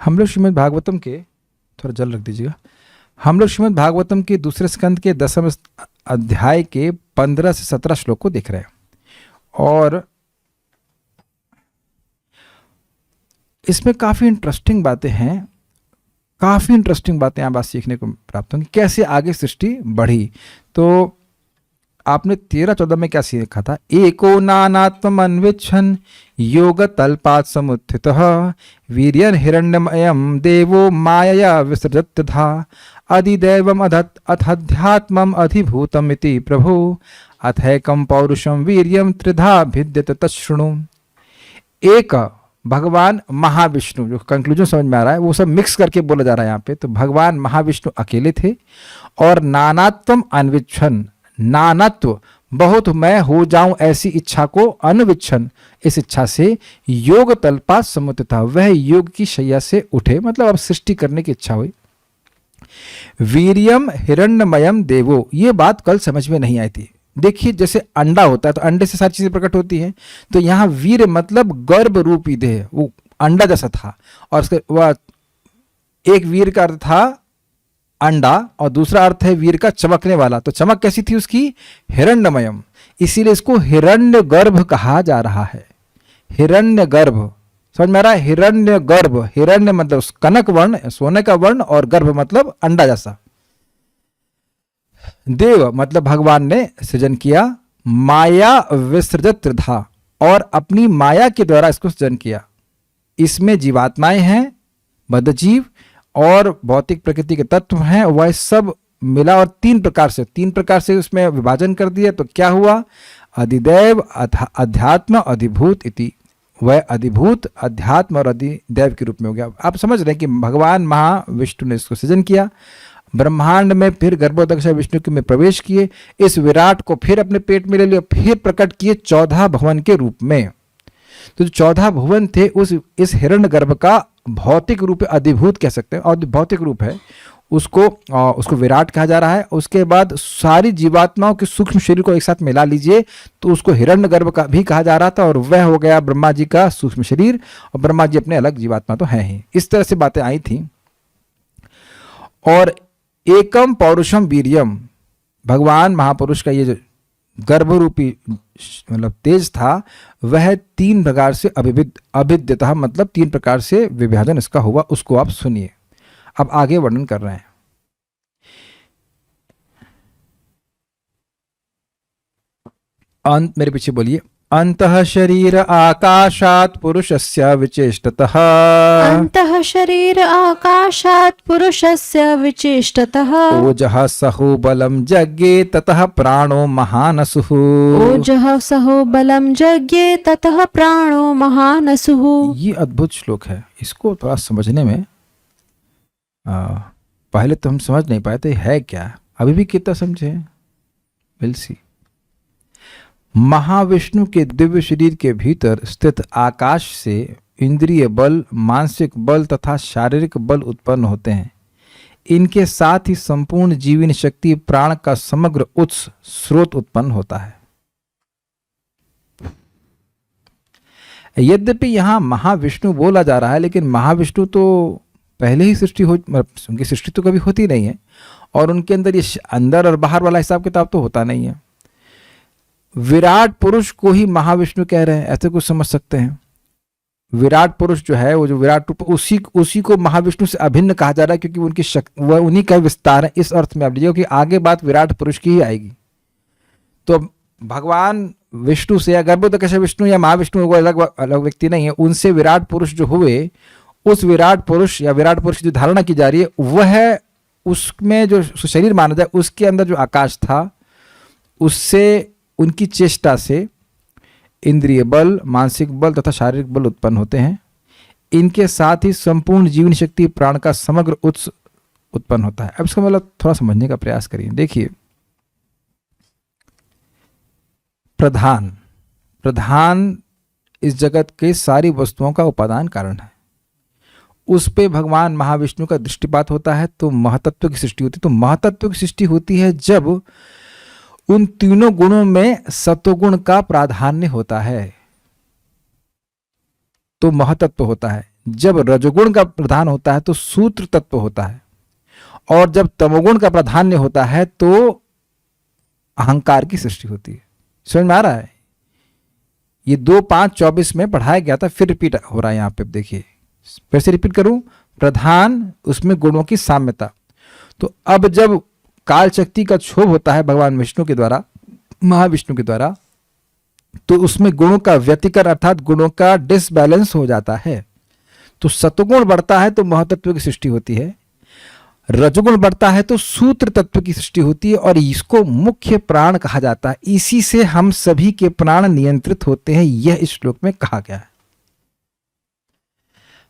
हम लोग श्रीमद् भागवतम के, थोड़ा जल रख दीजिएगा, हम लोग श्रीमद् भागवतम के दूसरे स्कंद के 10वें अध्याय के 15 से 17 श्लोक को देख रहे हैं, और इसमें काफ़ी इंटरेस्टिंग बातें हैं, काफ़ी इंटरेस्टिंग बातें यहाँ बात सीखने को प्राप्त होंगी, कैसे आगे सृष्टि बढ़ी। तो आपने 13-14 में क्या सीखा था? एको नानात्म अन्विच्छन योग तल्पात समुत्थितः वीर्यन हिरण्यमयम देवो मायया विसृजत था अधिदैवम अथध्यात्मम अधिभूतम इति प्रभु अथैकम पौरुषम वीर्यम त्रिधा भिद्यत तच्छृणु। एक भगवान महाविष्णु, जो कंक्लूजन समझ में आ रहा है वो सब मिक्स करके बोला जा रहा है यहाँ पे। तो भगवान महाविष्णु अकेले थे, और नानात्म अन्विच्छन, नानात्व बहुत मैं हो जाऊं ऐसी इच्छा को, अन्विच्छन इस इच्छा से योग तल्पा समुत था, वह योग की शैया से उठे, मतलब अब सृष्टि करने की इच्छा हुई। वीर्यम हिरण्यमयम देवो, ये बात कल समझ में नहीं आई थी। देखिए जैसे अंडा होता है तो अंडे से सारी चीजें प्रकट होती हैं, तो यहाँ वीर मतलब गर्भ रूपी देह, वो अंडा जैसा था, और उसके वह एक वीर का अर्थ था अंडा और दूसरा अर्थ है वीर का चमकने वाला। तो चमक कैसी थी उसकी? हिरण्यमयम, इसीलिए इसको हिरण्य गर्भ कहा जा रहा है। हिरण्य गर्भ, समझ में आ रहा है? हिरण्य गर्भ, हिरण्य मतलब कनक वर्ण, सोने का वर्ण, और गर्भ मतलब अंडा जैसा। देव मतलब भगवान ने सृजन किया, माया विसृजत त्रिधा, और अपनी माया के द्वारा इसको सृजन किया। इसमें जीवात्माएं हैं, बद्धजीव और भौतिक प्रकृति के तत्व हैं, वह सब मिला और तीन प्रकार से उसमें विभाजन कर दिया। तो क्या हुआ? अधिदैव अध्यात्म अधिभूत इति, वह अधिभूत, अध्यात्म और अधिदैव के रूप में हो गया। आप समझ रहे हैं कि भगवान महाविष्णु ने इसको सृजन किया, ब्रह्मांड में फिर गर्भोदक विष्णु के में प्रवेश किए, इस विराट को फिर अपने पेट में ले लिया, फिर प्रकट किए 14 भुवन के रूप में। तो जो 14 भुवन थे इस हिरण्य गर्भ का भौतिक रूप, अधिभूत कह सकते हैं, और भौतिक रूप है, उसको विराट कहा जा रहा है। उसके बाद सारी जीवात्माओं के सूक्ष्म शरीर को एक साथ मिला लीजिए तो उसको हिरण्य गर्भ का भी कहा जा रहा था, और वह हो गया ब्रह्मा जी का सूक्ष्म शरीर, और ब्रह्मा जी अपने अलग जीवात्मा तो हैं ही। इस तरह से बातें आई थी। और एकम पौरुषम वीर्यम, भगवान महापुरुष का ये जो गर्भ रूपी मतलब तेज था, वह 3 प्रकार से अभिद्यतः, मतलब 3 प्रकार से विभाजन इसका हुआ। उसको आप सुनिए, अब आगे वर्णन कर रहे हैं। मेरे पीछे बोलिए। अंतः शरीर आकाशात् पुरुषस्य विचेष्टतः, अंतः शरीर आकाशात् पुरुषस्य विचेष्टतः ओजः सहो बलम जज्ञे ततः प्राणो महानसुः, ओजः सहो बलम जज्ञे ततः प्राणो महानसुः। ये अद्भुत श्लोक है। इसको थोड़ा समझने में पहले तो हम समझ नहीं पाए थे है क्या, अभी भी कितना समझे, विल सी। महाविष्णु के दिव्य शरीर के भीतर स्थित आकाश से इंद्रिय बल, मानसिक बल तथा शारीरिक बल उत्पन्न होते हैं। इनके साथ ही संपूर्ण जीवनी शक्ति, प्राण का समग्र उत्स स्रोत उत्पन्न होता है। यद्यपि यहां महाविष्णु बोला जा रहा है, लेकिन महाविष्णु तो पहले ही सृष्टि हो, उनकी सृष्टि तो कभी होती नहीं है, और उनके अंदर ये अंदर और बाहर वाला हिसाब किताब तो होता नहीं है। विराट पुरुष को ही महाविष्णु कह रहे हैं, ऐसे कुछ समझ सकते हैं। विराट पुरुष जो है, वो जो विराट रूप, उसी को महाविष्णु से अभिन्न कहा जा रहा है, क्योंकि उनकी शक्ति, वह उन्हीं का विस्तार है। इस अर्थ में आप लीजिए कि आगे बात विराट पुरुष की ही आएगी। तो भगवान विष्णु से या गर्भोदक विष्णु या महाविष्णु अलग व्यक्ति नहीं है, उनसे विराट पुरुष जो हुए, उस विराट पुरुष या विराट पुरुष की जो धारणा की जा रही है, वह उसमें जो शरीर माना जाए, उसके अंदर जो आकाश था, उससे, उनकी चेष्टा से इंद्रिय बल, मानसिक बल तथा शारीरिक बल उत्पन्न होते हैं। इनके साथ ही संपूर्ण जीवन शक्ति, प्राण का समग्र उत्स उत्पन्न होता है। अब इसका मतलब थोड़ा समझने का प्रयास करिए। देखिए, प्रधान इस जगत के सारी वस्तुओं का उपादान कारण है। उस पे भगवान महाविष्णु का दृष्टिपात होता है, तो महतत्व की सृष्टि होती है। तो महतत्व की सृष्टि होती है जब उन तीनों गुणों में सत्वगुण का प्राधान्य होता है, तो महतत्व होता है। जब रजोगुण का प्रधान होता है तो सूत्र तत्व होता है, और जब तमोगुण का प्राधान्य होता है तो अहंकार की सृष्टि होती है। समझ में आ रहा है? ये 2-5-24 में पढ़ाया गया था, फिर रिपीट हो रहा है यहाँ पे। देखिए फिर से रिपीट करूं, प्रधान उसमें गुणों की साम्यता। तो अब जब काल शक्ति का क्षोभ होता है भगवान विष्णु के द्वारा, महाविष्णु के द्वारा, तो उसमें गुणों का व्यतिकरण अर्थात गुणों का डिसबैलेंस हो जाता है। तो सतगुण बढ़ता है तो महतत्व की सृष्टि होती है, रजोगुण बढ़ता है तो सूत्र तत्व की सृष्टि होती है, और इसको मुख्य प्राण कहा जाता है। इसी से हम सभी के प्राण नियंत्रित होते हैं, यह इस श्लोक में कहा गया है।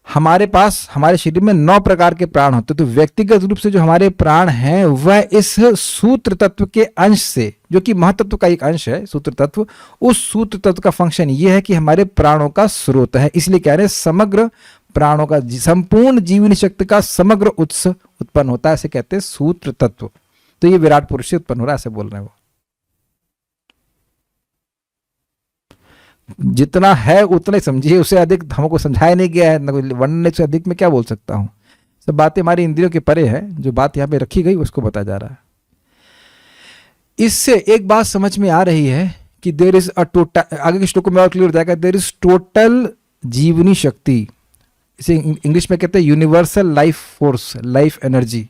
हमारे पास हमारे शरीर में 9 प्रकार के प्राण होते हैं। तो व्यक्तिगत रूप से जो हमारे प्राण हैं वह इस सूत्र तत्व के अंश से, जो कि महतत्व का एक अंश है सूत्र तत्व, उस सूत्र तत्व का फंक्शन यह है कि हमारे प्राणों का स्रोत है। इसलिए कह रहे हैं समग्र प्राणों का, संपूर्ण जीवनी शक्ति का समग्र उत्स उत्पन्न होता है, ऐसे कहते हैं सूत्र तत्व। तो ये विराट पुरुष से उत्पन्न हो रहा है, ऐसे बोल रहे हैं वो। जितना है उतना ही समझिए, उससे अधिक हमको समझाया नहीं गया है, वर्णन से अधिक में क्या बोल सकता हूं। सब बातें हमारी इंद्रियों के परे है, जो बात यहाँ पे रखी गई उसको बताया जा रहा है। इससे एक बात समझ में आ रही है कि देयर इज अ टोटल, आगे के श्लोकों में और क्लियर हो जाएगा, देयर इज टोटल जीवनी शक्ति, इसे इंग्लिश में कहते हैं universal life force, life energy,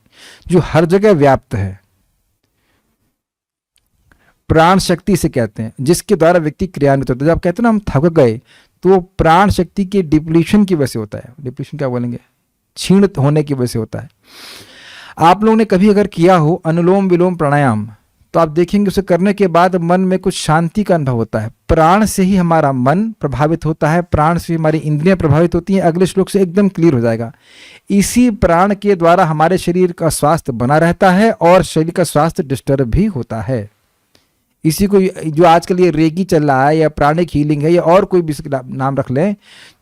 जो हर जगह व्याप्त है। प्राण शक्ति से कहते हैं, जिसके द्वारा व्यक्ति क्रियान्वित होता है। जब आप कहते हैं ना हम थक गए, तो प्राण शक्ति के डिप्लीशन की वजह से होता है। डिप्लीशन क्या बोलेंगे? क्षीण होने की वजह से होता है। आप लोगों ने कभी अगर किया हो अनुलोम विलोम प्राणायाम, तो आप देखेंगे उसे करने के बाद मन में कुछ शांति का अनुभव होता है। प्राण से ही हमारा मन प्रभावित होता है, प्राण से हमारी इंद्रियां प्रभावित होती हैं। अगले श्लोक से एकदम क्लियर हो जाएगा। इसी प्राण के द्वारा हमारे शरीर का स्वास्थ्य बना रहता है और शरीर का स्वास्थ्य डिस्टर्ब भी होता है। इसी को जो आजकल ये रेगी चल रहा है या प्राणिक हीलिंग है या और कोई भी नाम रख लें,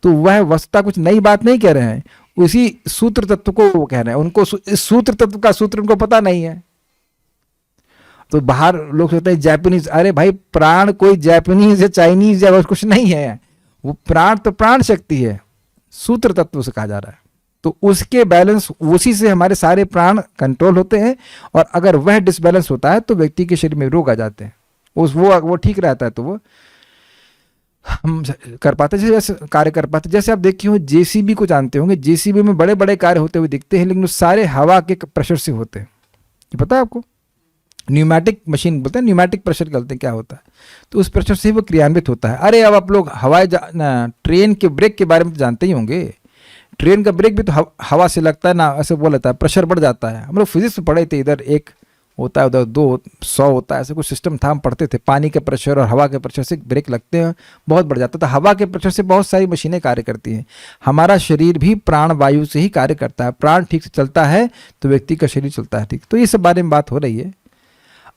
तो वह वस्तुतः कुछ नई बात नहीं कह रहे हैं, उसी सूत्र तत्व को वो कह रहे हैं। उनको इस सूत्र तत्व का सूत्र उनको पता नहीं है। तो बाहर लोग सोचते हैं जापानीज, अरे भाई प्राण कोई जापानीज या चाइनीज या कुछ नहीं है, वो प्राण तो प्राण शक्ति है, सूत्र तत्व से कहा जा रहा है। तो उसके बैलेंस, उसी से हमारे सारे प्राण कंट्रोल होते हैं, और अगर वह डिसबैलेंस होता है तो व्यक्ति के शरीर में रोग आ जाते हैं। वो ठीक रहता है तो वो हम कर पाते, जैसे कार्य कर पाते। जैसे आप देखिए हो जेसीबी को जानते होंगे, जेसीबी में बड़े बड़े कार्य होते हुए दिखते हैं, लेकिन वो सारे हवा के प्रेशर से होते हैं। ये पता है आपको? न्यूमैटिक मशीन बोलते हैं, न्यूमैटिक प्रेशर कहते हैं, क्या होता है? तो उस प्रेशर से वो क्रियान्वित होता है। अरे अब आप लोग ट्रेन के ब्रेक के बारे में तो जानते ही होंगे। ट्रेन का ब्रेक भी तो हवा से लगता है ना, ऐसे बोला जाता है, प्रेशर बढ़ जाता है। हम लोग फिजिक्स में पढ़े थे, इधर 1 होता है उधर 200 होता है, ऐसे कुछ सिस्टम था, हम पढ़ते थे। पानी के प्रेशर और हवा के प्रेशर से ब्रेक लगते हैं, बहुत बढ़ जाता है। तो हवा के प्रेशर से बहुत सारी मशीनें कार्य करती हैं। हमारा शरीर भी प्राण वायु से ही कार्य करता है। प्राण ठीक से चलता है तो व्यक्ति का शरीर चलता है ठीक। तो ये सब बारे में बात हो रही है।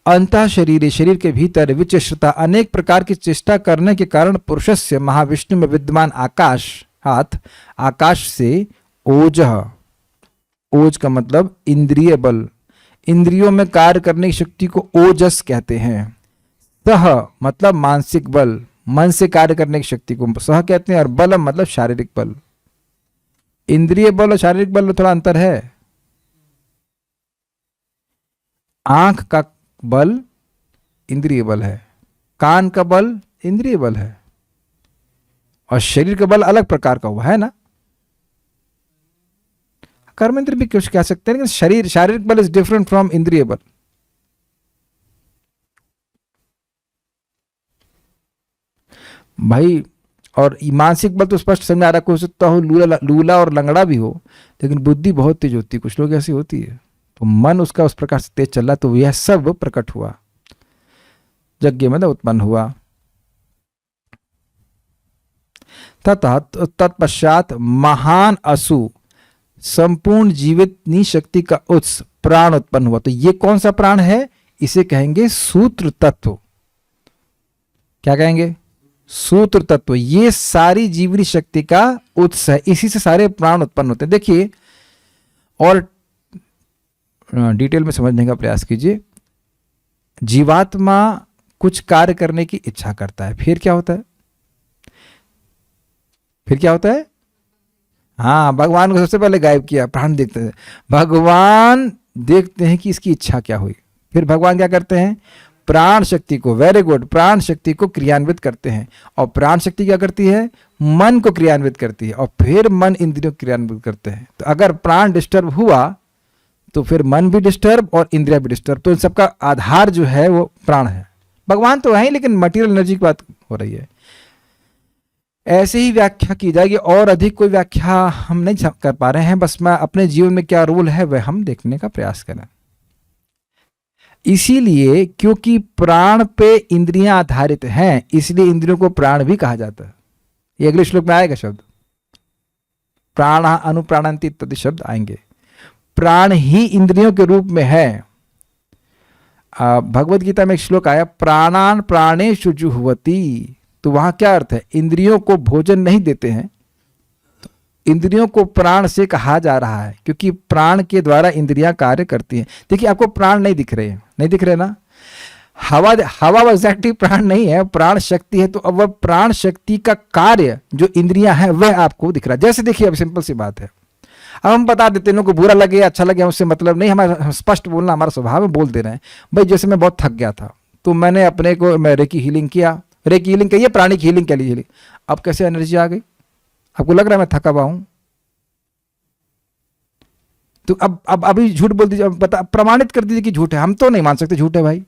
अंतः शरीर, शरीर के भीतर विचेष्टता, अनेक प्रकार की चेष्टा करने के कारण पुरुषस्य महाविष्णु में विद्यमान आकाश, हाथ आकाश से ओजः, ओज का मतलब इंद्रिय बल, इंद्रियों में कार्य करने की शक्ति को ओजस कहते हैं। सह मतलब मानसिक बल, मन से कार्य करने की शक्ति को सह कहते हैं, और बलम मतलब शारीरिक बल। इंद्रिय बल और शारीरिक बल में थोड़ा अंतर है। आंख का बल इंद्रिय बल है, कान का बल इंद्रिय बल है, और शरीर का बल अलग प्रकार का हुआ है ना। कर्मेंद्र भी कुछ कह सकते हैं, लेकिन शारीरिक बल इज डिफरेंट फ्रॉम इंद्रिय बल। भाई और मानसिक बल तो स्पष्ट समझ आ रहा, कोई सकता हो लूला और लंगड़ा भी हो, लेकिन बुद्धि बहुत तेज होती है, कुछ लोग ऐसी होती है। तो मन उसका उस प्रकार से तेज चल रहा, तो यह सब प्रकट हुआ, यज्ञ में उत्पन्न हुआ। तथा तत्पश्चात महान असु, संपूर्ण जीवितनी शक्ति का उत्स प्राण उत्पन्न हुआ। तो ये कौन सा प्राण है? इसे कहेंगे सूत्र तत्व। क्या कहेंगे? सूत्र तत्व। ये सारी जीवनी शक्ति का उत्स है, इसी से सारे प्राण उत्पन्न होते हैं। देखिए और डिटेल में समझने का प्रयास कीजिए। जीवात्मा कुछ कार्य करने की इच्छा करता है, फिर क्या होता है? फिर क्या होता है? हाँ, भगवान को सबसे पहले गायब किया, प्राण देखते हैं। भगवान देखते हैं कि इसकी इच्छा क्या हुई, फिर भगवान क्या करते हैं, प्राण शक्ति को, वेरी गुड, प्राण शक्ति को क्रियान्वित करते हैं। और प्राण शक्ति क्या करती है, मन को क्रियान्वित करती है, और फिर मन इंद्रियों को क्रियान्वित करते हैं। तो अगर प्राण डिस्टर्ब हुआ तो फिर मन भी डिस्टर्ब और इंद्रिया भी डिस्टर्ब। तो इन सबका आधार जो है वो प्राण है। भगवान तो है ही, लेकिन मटेरियल एनर्जी की बात हो रही है। ऐसे ही व्याख्या की जाएगी, और अधिक कोई व्याख्या हम नहीं कर पा रहे हैं, बस मैं अपने जीवन में क्या रोल है वह हम देखने का प्रयास करें। इसीलिए क्योंकि प्राण पे इंद्रियां आधारित हैं, इसलिए इंद्रियों को प्राण भी कहा जाता है। ये अगले श्लोक में आएगा शब्द, प्राण अनुप्राणंति इत्यादि शब्द आएंगे। प्राण ही इंद्रियों के रूप में है। भगवत गीता में एक श्लोक आया, प्राणान प्राणेषु जुह्वति। तो वहां क्या अर्थ है, इंद्रियों को भोजन नहीं देते हैं, तो इंद्रियों को प्राण से कहा जा रहा है, क्योंकि प्राण के द्वारा इंद्रियां कार्य करती हैं। देखिए, आपको प्राण नहीं दिख रहे हैं, नहीं दिख रहे ना, हवा हवा एग्जैक्टली प्राण नहीं है, प्राण शक्ति है। तो अब वह प्राण शक्ति का कार्य जो इंद्रियां हैं वह आपको दिख रहा है। जैसे देखिए, अब सिंपल सी बात है, अब हम बता देते हैं, लोगों को बुरा लगे अच्छा लगे उससे मतलब नहीं, हमारा स्पष्ट बोलना हमारा स्वभाव है, बोल दे रहे हैं। भाई जैसे मैं बहुत थक गया था, तो मैंने अपने को रेकी हीलिंग किया, रेकी हीलिंग कहिए, प्राणिक हीलिंग कह लीजिए। अब कैसे एनर्जी आ गई, आपको लग रहा है मैं थका हुआ हूं, तो अब अभी झूठ बोल दीजिए, बता प्रमाणित कर दीजिए कि झूठ है। हम तो नहीं मान सकते झूठ है भाई,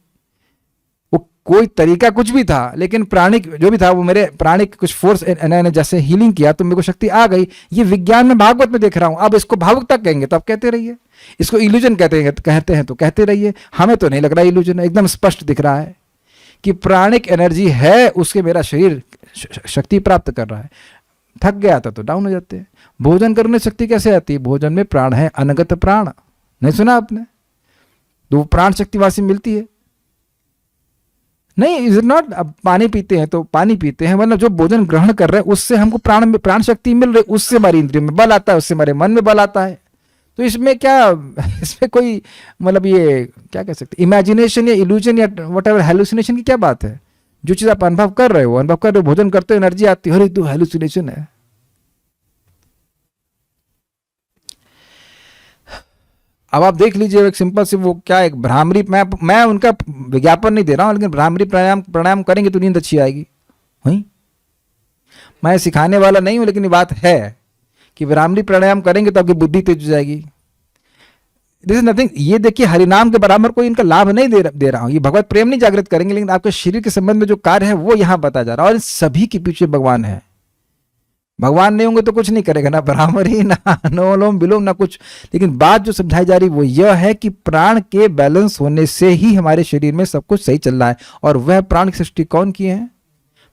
वो कोई तरीका कुछ भी था, लेकिन प्राणिक जो भी था वो मेरे प्राणिक कुछ फोर्स ने जैसे हीलिंग किया तो मेरे को शक्ति आ गई। ये विज्ञान में भागवत में देख रहा हूं। अब इसको भावुकता कहेंगे तो आप कहते रहिए, इसको इल्यूजन कहते हैं तो कहते रहिए। हमें तो नहीं लग रहा इल्यूजन है, एकदम स्पष्ट दिख रहा है कि प्राणिक एनर्जी है, उसके मेरा शरीर शक्ति प्राप्त कर रहा है। थक गया था तो डाउन हो जाते हैं। भोजन करने शक्ति कैसे आती है, भोजन में प्राण है, अनगत प्राण, नहीं सुना आपने, तो वो प्राण शक्ति वहां से मिलती है। नहीं, इज नॉट, अब पानी पीते हैं तो पानी पीते हैं, मतलब जो भोजन ग्रहण कर रहे हैं उससे हमको प्राण शक्ति मिल रही, उससे हमारी इंद्रियों में बल आता है, उससे हमारे मन में बल आता है। तो इसमें क्या, इसमें कोई मतलब ये क्या कह सकते, इमेजिनेशन या इल्यूजन या वट एवर हेलुसिनेशन की क्या बात है। जो चीज आप अनुभव कर रहे हो, भोजन करते हो एनर्जी आती है, अरे तो हेलुसिनेशन है। अब आप देख लीजिए एक सिंपल से वो क्या, एक भ्रामरी, मैं उनका विज्ञापन नहीं दे रहा हूं, लेकिन भ्रामरी प्राणायाम करेंगे तो नींद अच्छी आएगी। वही मैं सिखाने वाला नहीं हूं, लेकिन ये बात है कि भ्रामरी प्राणायाम करेंगे तो आपकी बुद्धि तेज हो जाएगी। This is nothing. ये देखिए, हरिनाम के बराबर कोई इनका लाभ नहीं दे रहा हूं, ये भगवत प्रेम नहीं जागृत करेंगे, लेकिन आपके शरीर के संबंध में जो कार्य है वो यहां बताया जा रहा है। और इन सभी के पीछे भगवान है। भगवान नहीं होंगे तो कुछ नहीं करेगा, ना भ्रामरी, ना अनुलोम विलोम, ना कुछ। लेकिन बात जो समझाई जा रही वो यह है कि प्राण के बैलेंस होने से ही हमारे शरीर में सब कुछ सही चल रहा है, और वह प्राण की सृष्टि कौन की है,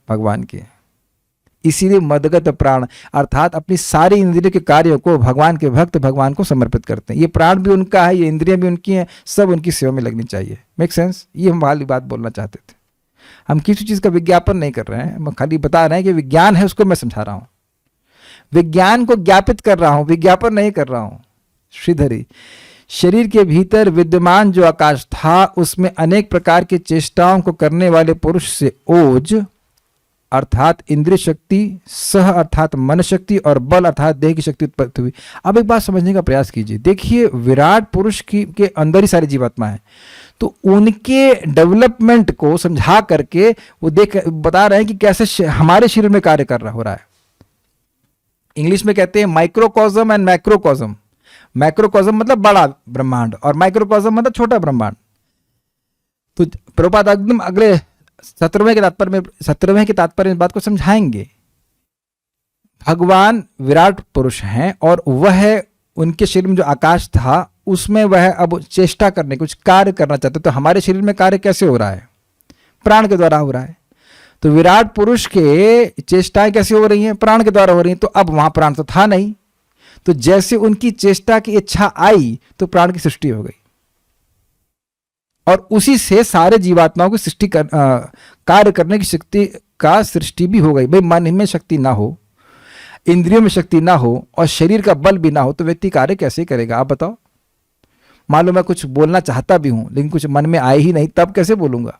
भगवान की है। इसीलिए मदगत प्राण, अर्थात अपनी सारी इंद्रियों के कार्यों को भगवान के भक्त भगवान को समर्पित करते हैं। ये प्राण भी उनका है, ये इंद्रियां भी उनकी हैं, सब उनकी सेवा में लगनी चाहिए। Make sense? ये हम वाली बात बोलना चाहते थे। हम किसी चीज का विज्ञापन नहीं कर रहे हैं, हम खाली बता रहे हैं कि विज्ञान है, उसको मैं समझा रहा हूं, विज्ञान को ज्ञापित कर रहा हूं, विज्ञापन नहीं कर रहा हूं। श्रीधरी, शरीर के भीतर विद्यमान जो आकाश था उसमें अनेक प्रकार की चेष्टाओं को करने वाले पुरुष से ओज अर्थात इंद्रिय शक्ति, सह अर्थात मन शक्ति, और बल अर्थात देह की शक्ति उत्पत्ति हुई। अब एक बात समझने का प्रयास कीजिए। देखिए, विराट पुरुष के अंदर ही सारी जीवात्मा है, तो उनके डेवलपमेंट को समझा करके वो बता रहे हैं कि कैसे हमारे शरीर में कार्य कर रहा हो रहा है। इंग्लिश में कहते हैं माइक्रोकॉज्म एंड मैक्रोकॉज्म। मैक्रोकॉज्म मतलब बड़ा ब्रह्मांड, और माइक्रोकॉज्म मतलब छोटा ब्रह्मांड। तो प्रभुपाद एकदम अगले 17वें के तात्पर्य में बात को समझाएंगे। भगवान विराट पुरुष हैं, और वह उनके शरीर में जो आकाश था उसमें वह अब चेष्टा करने, कुछ कार्य करना चाहते। तो हमारे शरीर में कार्य कैसे हो रहा है, प्राण के द्वारा हो रहा है। तो विराट पुरुष के चेष्टाएं कैसे हो रही हैं, प्राण के द्वारा हो रही हैं। तो अब वहां प्राण तो था नहीं, तो जैसे उनकी चेष्टा की इच्छा आई तो प्राण की सृष्टि हो गई, और उसी से सारे जीवात्माओं की सृष्टि कार्य करने की शक्ति का सृष्टि भी हो गई। भाई मन में शक्ति ना हो, इंद्रियों में शक्ति ना हो, और शरीर का बल भी ना हो, तो व्यक्ति कार्य कैसे करेगा, आप बताओ। मान लो मैं कुछ बोलना चाहता भी हूं लेकिन कुछ मन में आए ही नहीं, तब कैसे बोलूंगा।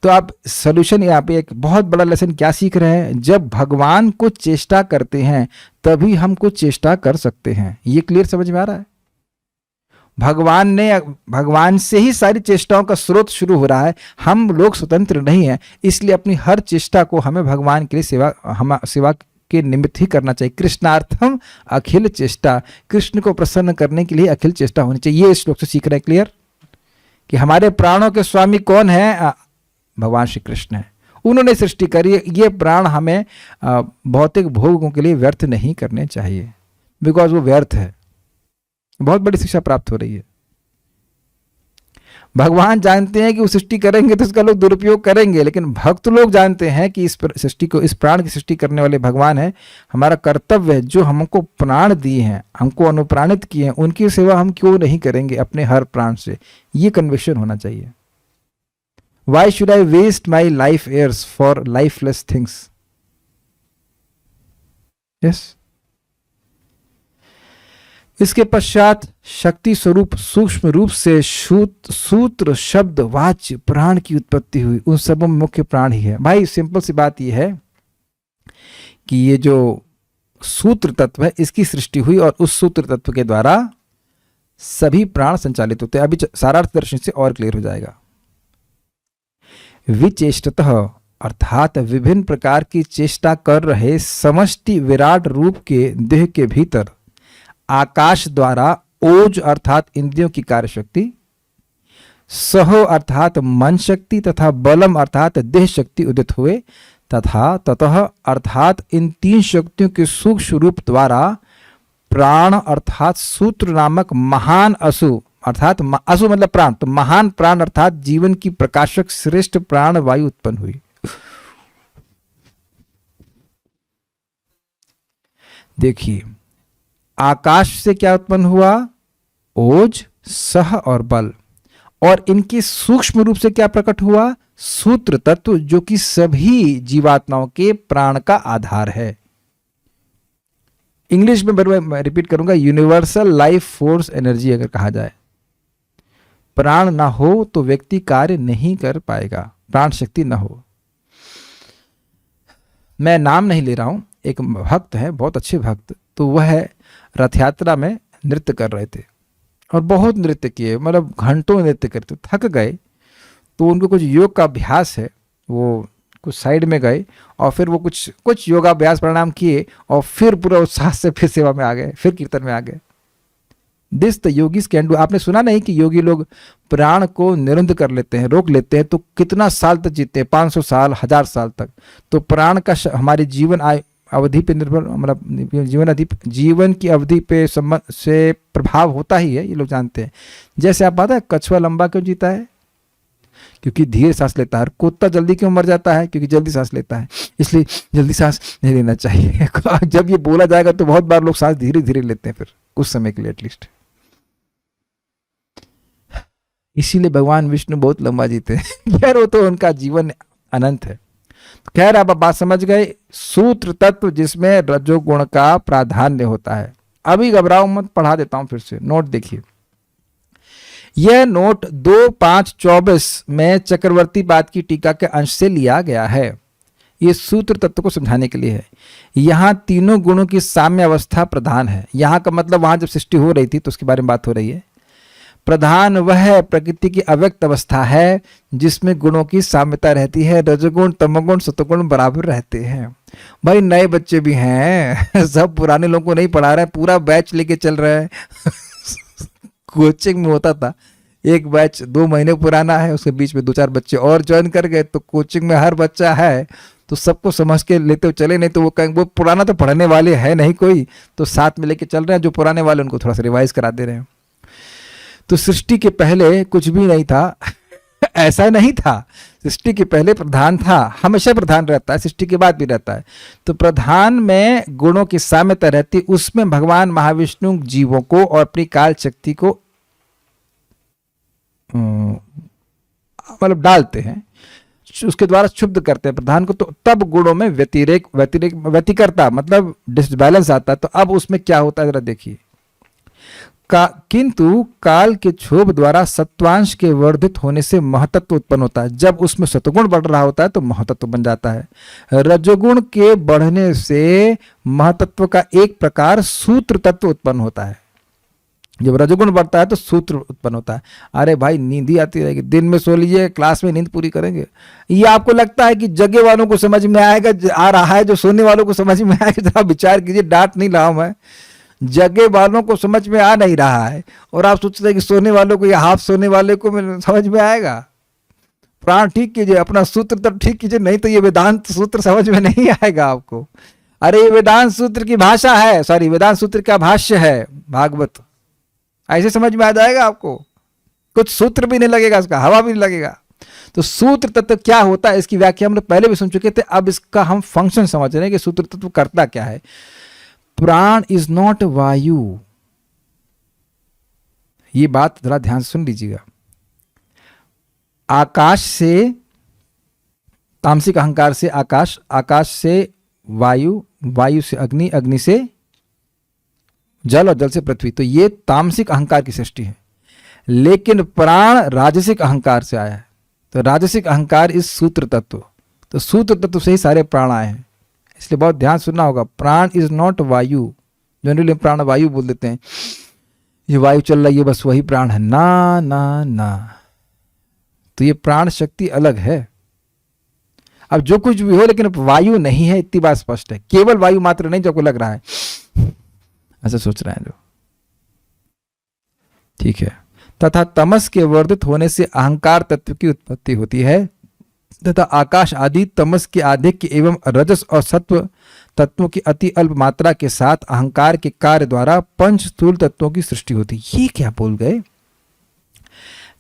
तो आप सोल्यूशन यहाँ पे एक बहुत बड़ा लेसन क्या सीख रहे हैं, जब भगवान को चेष्टा करते हैं तभी हम कुछ चेष्टा कर सकते हैं। ये क्लियर समझ में आ रहा है? भगवान से ही सारी चेष्टाओं का स्रोत शुरू हो रहा है, हम लोग स्वतंत्र नहीं हैं, इसलिए अपनी हर चेष्टा को हमें भगवान के लिए सेवा के निमित्त ही करना चाहिए। कृष्णार्थम अखिल चेष्टा, कृष्ण को प्रसन्न करने के लिए अखिल चेष्टा होनी चाहिए। ये इस श्लोक से सीख रहे हैं क्लियर कि हमारे प्राणों के स्वामी कौन है? भगवान श्री कृष्ण है। उन्होंने सृष्टि करी, ये प्राण हमें भौतिक भोगों के लिए व्यर्थ नहीं करने चाहिए, बिकॉज वो व्यर्थ है। बहुत बड़ी शिक्षा प्राप्त हो रही है। भगवान जानते हैं कि वो सृष्टि करेंगे तो इसका लोग दुरुपयोग करेंगे, लेकिन भक्त लोग जानते हैं कि इस सृष्टि को, इस प्राण की सृष्टि करने वाले भगवान है। हमारा कर्तव्य है, जो हमको प्राण दिए हैं, हमको अनुप्राणित किए हैं, उनकी सेवा हम क्यों नहीं करेंगे अपने हर प्राण से? ये कन्विक्शन होना चाहिए। Why should I waste my life years for lifeless things? Yes. इसके पश्चात शक्ति स्वरूप सूक्ष्म रूप से सूत्र शब्द वाच्य प्राण की उत्पत्ति हुई। उन सबों में मुख्य प्राण ही है। भाई सिंपल सी बात यह है कि ये जो सूत्र तत्व है, इसकी सृष्टि हुई और उस सूत्र तत्व के द्वारा सभी प्राण संचालित होते हैं। अभी सारार्थ दर्शन से और क्लियर हो जाएगा। विचेष्टतः अर्थात विभिन्न प्रकार की चेष्टा कर रहे समष्टि विराट रूप के देह के भीतर आकाश द्वारा ओज अर्थात इंद्रियों की कार्य शक्ति, सहो अर्थात मन शक्ति तथा बलम अर्थात देह शक्ति उदित हुए तथा ततः अर्थात इन तीन शक्तियों के सूक्ष्म रूप द्वारा प्राण अर्थात सूत्र नामक महान असु अर्थात असु मतलब प्राण, तो महान प्राण अर्थात जीवन की प्रकाशक श्रेष्ठ प्राण वायु उत्पन्न हुई। देखिए आकाश से क्या उत्पन्न हुआ? ओज, सह और बल। और इनके सूक्ष्म रूप से क्या प्रकट हुआ? सूत्र तत्व, जो कि सभी जीवात्माओं के प्राण का आधार है। इंग्लिश में मैं रिपीट करूंगा, यूनिवर्सल लाइफ फोर्स एनर्जी अगर कहा जाए। प्राण ना हो तो व्यक्ति कार्य नहीं कर पाएगा, प्राण शक्ति ना हो। मैं नाम नहीं ले रहा हूं, एक भक्त है, बहुत अच्छे भक्त, तो वह रथ यात्रा में नृत्य कर रहे थे और बहुत नृत्य किए, मतलब घंटों नृत्य करते, थक गए। तो उनको कुछ योग का अभ्यास है, वो कुछ साइड में गए और फिर वो कुछ योगाभ्यास प्राणायाम किए और फिर पूरा उत्साह से फिर सेवा में आ गए, फिर कीर्तन में आ गए। This the yogis can do. आपने सुना नहीं कि योगी लोग प्राण को निरुंध कर लेते हैं, रोक लेते हैं, तो कितना साल तक जीते हैं? 500 साल, 1000 साल तक। तो प्राण का हमारी जीवन अवधि पे निर्भर, मतलब जीवन की अवधि पे संबंध से प्रभाव होता ही है, ये लोग जानते हैं। जैसे आप पता है कछुआ लंबा क्यों जीता है? क्योंकि धीरे सांस लेता है। कुत्ता जल्दी क्यों मर जाता है? क्योंकि जल्दी सांस लेता है। इसलिए जल्दी सांस नहीं लेना चाहिए। जब ये बोला जाएगा तो बहुत बार लोग सांस धीरे धीरे लेते हैं, फिर कुछ समय के लिए एटलीस्ट। इसीलिए भगवान विष्णु बहुत लंबा जीते हैं। खैर वो तो उनका जीवन अनंत है। खैर आप बात समझ गए। सूत्र तत्व जिसमें रजोगुण का प्राधान्य होता है। अभी घबराओ मत, पढ़ा देता हूं फिर से। नोट देखिए, यह नोट 2.5.24 में चक्रवर्ती पाद की टीका के अंश से लिया गया है। ये सूत्र तत्व को समझाने के लिए है। यहां तीनों गुणों की साम्य अवस्था प्रधान है। यहां का मतलब वहां जब सृष्टि हो रही थी तो उसके बारे में बात हो रही है। प्रधान वह प्रकृति की अव्यक्त अवस्था है जिसमें गुणों की साम्यता रहती है। रजोगुण तमोगुण सतोगुण बराबर रहते हैं। भाई नए बच्चे भी हैं, सब पुराने लोगों को नहीं पढ़ा रहे हैं, पूरा बैच लेके चल रहे हैं। कोचिंग में होता था, एक बैच 2 महीने पुराना है, उसके बीच में 2-4 बच्चे और ज्वाइन कर गए, तो कोचिंग में हर बच्चा है तो सबको समझ के लेते हुए चले, नहीं तो वो कहेंगे वो पुराना तो पढ़ने वाले है नहीं कोई, तो साथ में लेके चल रहे हैं। जो पुराने वाले उनको थोड़ा सा रिवाइज करा दे रहे हैं। तो सृष्टि के पहले कुछ भी नहीं था। ऐसा नहीं था, सृष्टि के पहले प्रधान था, हमेशा प्रधान रहता है, सृष्टि के बाद भी रहता है। तो प्रधान में गुणों की साम्यता रहती, उसमें भगवान महाविष्णु जीवों को और अपनी काल शक्ति को मतलब डालते हैं, उसके द्वारा शुद्ध करते हैं प्रधान को। तो तब गुणों में व्यतिकरता मतलब डिसबैलेंस आता है। तो अब उसमें क्या होता है जरा देखिए। किंतु काल के क्षोभ द्वारा सत्वांश के वर्धित होने से महतत्व उत्पन्न होता है। जब उसमें सत्वगुण बढ़ रहा होता है तो महतत्व बन जाता है। रजोगुण के बढ़ने से महतत्व का एक प्रकार सूत्र तत्व उत्पन्न होता है। जब रजोगुण बढ़ता है तो सूत्र उत्पन्न होता है। अरे भाई नींद ही आती रहेगी, दिन में सो लीजिए, क्लास में नींद पूरी करेंगे। ये आपको लगता है कि जगे वालों को समझ में आएगा, आ रहा है, जो सोने वालों को समझ में आएगा? जरा विचार कीजिए, डांट नहीं रहा हूं मैं, जगे वालों को समझ में आ नहीं रहा है और आप सोचते हैं कि सोने वालों को या हाफ सोने वाले को समझ में आएगा। प्राण ठीक कीजिए, अपना सूत्र तब ठीक कीजिए, नहीं तो ये वेदांत सूत्र समझ में नहीं आएगा आपको। अरे ये वेदांत सूत्र की भाषा है, सॉरी वेदांत सूत्र का भाष्य है भागवत, ऐसे समझ में आ जाएगा आपको। कुछ सूत्र भी नहीं लगेगा, इसका हवा भी नहीं लगेगा। तो सूत्र तत्व क्या होता है इसकी व्याख्या हम लोग पहले भी सुन चुके थे, अब इसका हम फंक्शन समझ रहे हैं कि सूत्र तत्व करता क्या है। प्राण इज नॉट वायु, ये बात जरा ध्यान से सुन लीजिएगा। आकाश से, तामसिक अहंकार से आकाश, आकाश से वायु, वायु से अग्नि, अग्नि से जल और जल से पृथ्वी, तो ये तामसिक अहंकार की सृष्टि है। लेकिन प्राण राजसिक अहंकार से आया है, तो राजसिक अहंकार इस सूत्र तत्व, तो सूत्र तत्व से ही सारे प्राण आए हैं, इसलिए बहुत ध्यान सुनना होगा। प्राण इज नॉट वायु, जनरली प्राण वायु बोल देते हैं, ये वायु चल रही है बस वही प्राण है, ना ना ना, तो ये प्राण शक्ति अलग है। अब जो कुछ भी हो लेकिन वायु नहीं है, इतनी बात स्पष्ट है। केवल वायु मात्र नहीं जो आपको लग रहा है, ऐसा सोच रहे हैं जो, ठीक है। तथा तमस के वर्धित होने से अहंकार तत्व की उत्पत्ति होती है, तथा आकाश आदि तमस के आधिक्य एवं रजस और सत्व तत्वों की अति अल्प मात्रा के साथ अहंकार के कार्य द्वारा पंच स्थूल तत्वों की सृष्टि होती। ये क्या बोल गए?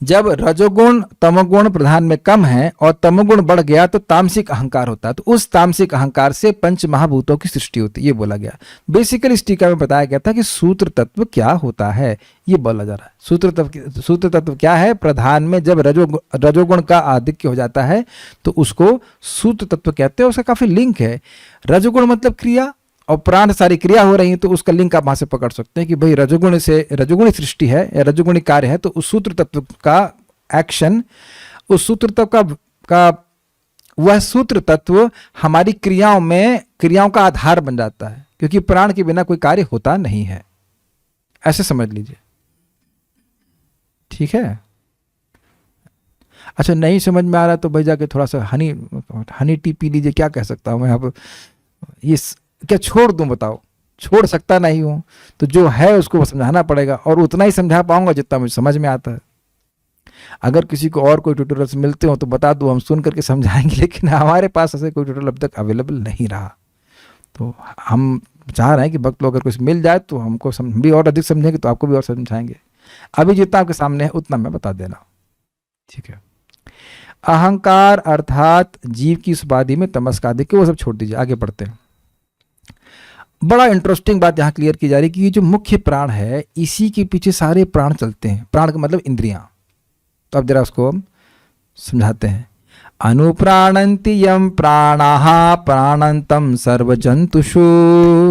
जब रजोगुण तमोगुण प्रधान में कम है और तमोगुण बढ़ गया तो तामसिक अहंकार होता है, तो उस तामसिक अहंकार से पंच महाभूतों की सृष्टि होती है, ये बोला गया। बेसिकली इस टीका में बताया गया था कि सूत्र तत्व क्या होता है, ये बोला जा रहा है। सूत्र तत्व क्या है? प्रधान में जब रजोगुण का आधिक्य हो जाता है तो उसको सूत्र तत्व कहते हैं। उसका काफी लिंक है, रजोगुण मतलब क्रिया और प्राण सारी क्रिया हो रही है, तो उसका लिंक आप वहां से पकड़ सकते हैं कि भाई रजोगुण से, रजोगुणी सृष्टि है या रजोगुणी कार्य है, तो उस सूत्र तत्व का एक्शन, उस सूत्र तत्व का वह सूत्र तत्व हमारी क्रियाओं में, क्रियाओं का आधार बन जाता है, क्योंकि प्राण के बिना कोई कार्य होता नहीं है, ऐसे समझ लीजिए, ठीक है। अच्छा नहीं समझ में आ रहा तो भाई जाके थोड़ा सा हनी टी पी लीजिए, क्या कह सकता हूं मैं। अब ये क्या छोड़ दूं बताओ? छोड़ सकता नहीं हूं, तो जो है उसको समझाना पड़ेगा और उतना ही समझा पाऊंगा जितना मुझे समझ में आता है। अगर किसी को और कोई ट्यूटोरियल्स मिलते हो तो बता दो, हम सुन करके समझाएंगे, लेकिन हमारे पास ऐसे कोई ट्यूटोरियल अब तक अवेलेबल नहीं रहा। तो हम चाह रहे हैं कि भक्त लोग अगर कुछ मिल जाए तो हमको भी और अधिक समझेंगे, तो आपको भी और समझाएंगे। अभी जितना आपके सामने है उतना मैं बता देना, ठीक है। अहंकार अर्थात जीव की उस उपाधि में तमस का आधिक्य, वो सब छोड़ दीजिए, आगे बढ़ते हैं। बड़ा इंटरेस्टिंग बात यहाँ क्लियर की जा रही है कि ये जो मुख्य प्राण है, इसी के पीछे सारे प्राण चलते हैं। प्राण का मतलब इंद्रियां। तो अब जरा उसको हम समझाते हैं। अनुप्राणन्ति यम प्राणाः प्राणन्तं सर्वजन्तुषु,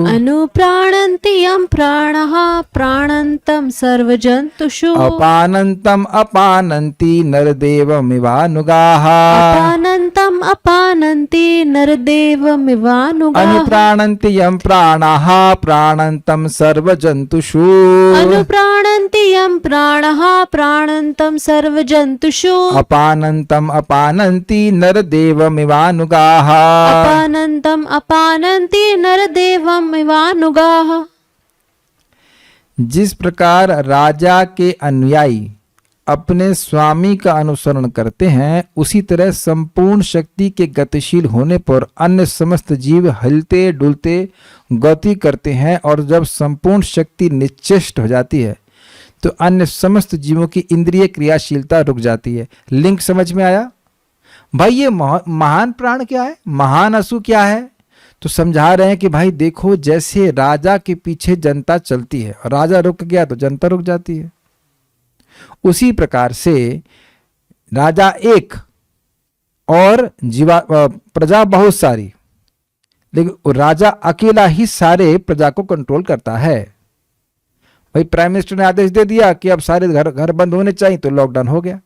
अनुप्राणन्ति यं प्राणः प्राणन्तं सर्वजन्तुषु, अपानन्तं अपानन्ति नरदेवमिवानुगाः, अपानन्तं अपानन्ति नरदेवमिवानुगाः, अनुप्राणन्ति यम प्राणाः प्राणन्तं सर्वजन्तुषु, अनुप्राणन्ति यं प्राणः प्राणन्तं सर्वजन्तुषु, अपानन्तं अपानन्ति नरदेवमिवानुगाः, अपानन्तं अपानन्ति नरदेवमिवानुगाः। जिस प्रकार राजा के अनुयायी अपने स्वामी का अनुसरण करते हैं, उसी तरह संपूर्ण शक्ति के गतिशील होने पर अन्य समस्त जीव हिलते डुलते गति करते हैं, और जब संपूर्ण शक्ति निश्चेष्ट हो जाती है तो अन्य समस्त जीवों की इंद्रिय क्रियाशीलता रुक जाती है। लिंक समझ में आया? भाई ये महान प्राण क्या है, महान असु क्या है? तो समझा रहे हैं कि भाई देखो, जैसे राजा के पीछे जनता चलती है और राजा रुक गया तो जनता रुक जाती है, उसी प्रकार से राजा एक और प्रजा बहुत सारी, लेकिन राजा अकेला ही सारे प्रजा को कंट्रोल करता है। भाई प्राइम मिनिस्टर ने आदेश दे दिया कि अब सारे घर बंद होने चाहिए, तो लॉकडाउन हो गया।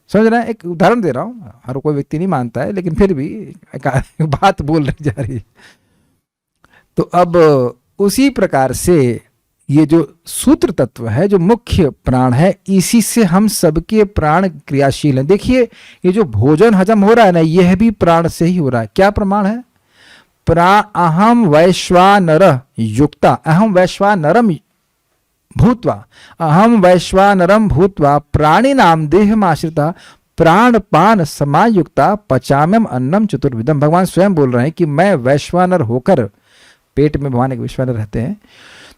समझ रहे हैं? एक उदाहरण दे रहा हूं, हर कोई व्यक्ति नहीं मानता है, लेकिन फिर भी एक बात बोल रही जा रही है। तो अब उसी प्रकार से ये जो सूत्र तत्व है, जो मुख्य प्राण है, इसी से हम सबके प्राण क्रियाशील हैं। देखिए ये जो भोजन हजम हो रहा है ना, यह भी प्राण से ही हो रहा है। क्या प्रमाण है? अहम वैश्वानर युक्ता अहम वैश्वानरम भूत्वा अहम वैश्वानरम भूत्वा प्राणिनाम देहमाश्रिता प्राणपान समायुक्ता पचाम्यम अन्नम चतुर्विधम। भगवान स्वयं बोल रहे हैं कि मैं वैश्वानर होकर, पेट में भगवान एक वैश्वानर रहते हैं,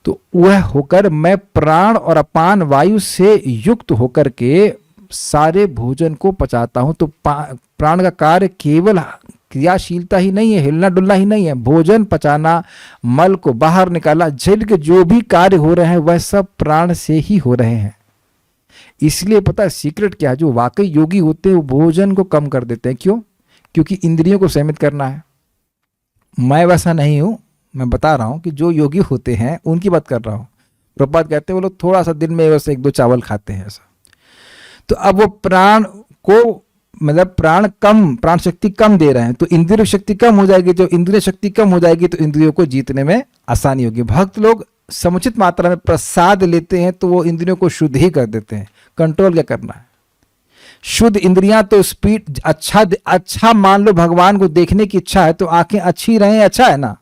तो वह होकर मैं प्राण और अपान वायु से युक्त होकर के सारे भोजन को पचाता हूं। तो प्राण का कार्य केवल क्रियाशीलता ही नहीं है, हिलना डुलना ही नहीं है, भोजन पचाना, मल को बाहर निकाला, जल के जो भी कार्य हो रहे हैं वह सब प्राण से ही हो रहे हैं। इसलिए पता है सीक्रेट क्या है? जो वाकई योगी होते हैं वो भोजन को कम कर देते हैं। क्यों? क्योंकि इंद्रियों को संयमित करना है। मैं वैसा नहीं हूं, मैं बता रहा हूं कि जो योगी होते हैं उनकी बात कर रहा हूं। प्रभुपाद कहते हैं वो लोग थोड़ा सा दिन में बस 1-2 चावल खाते हैं ऐसा। तो अब वो प्राण को, मतलब प्राण शक्ति कम दे रहे हैं, तो इंद्रिय शक्ति कम हो जाएगी। जो इंद्रिय शक्ति कम हो जाएगी तो इंद्रियों को जीतने में आसानी होगी। भक्त लोग समुचित मात्रा में प्रसाद लेते हैं तो वो इंद्रियों को शुद्ध ही कर देते हैं। कंट्रोल क्या करना है? शुद्ध इंद्रियां तो स्पीड अच्छा मान लो भगवान को देखने की इच्छा है तो आंखें अच्छी रहें, अच्छा है ना।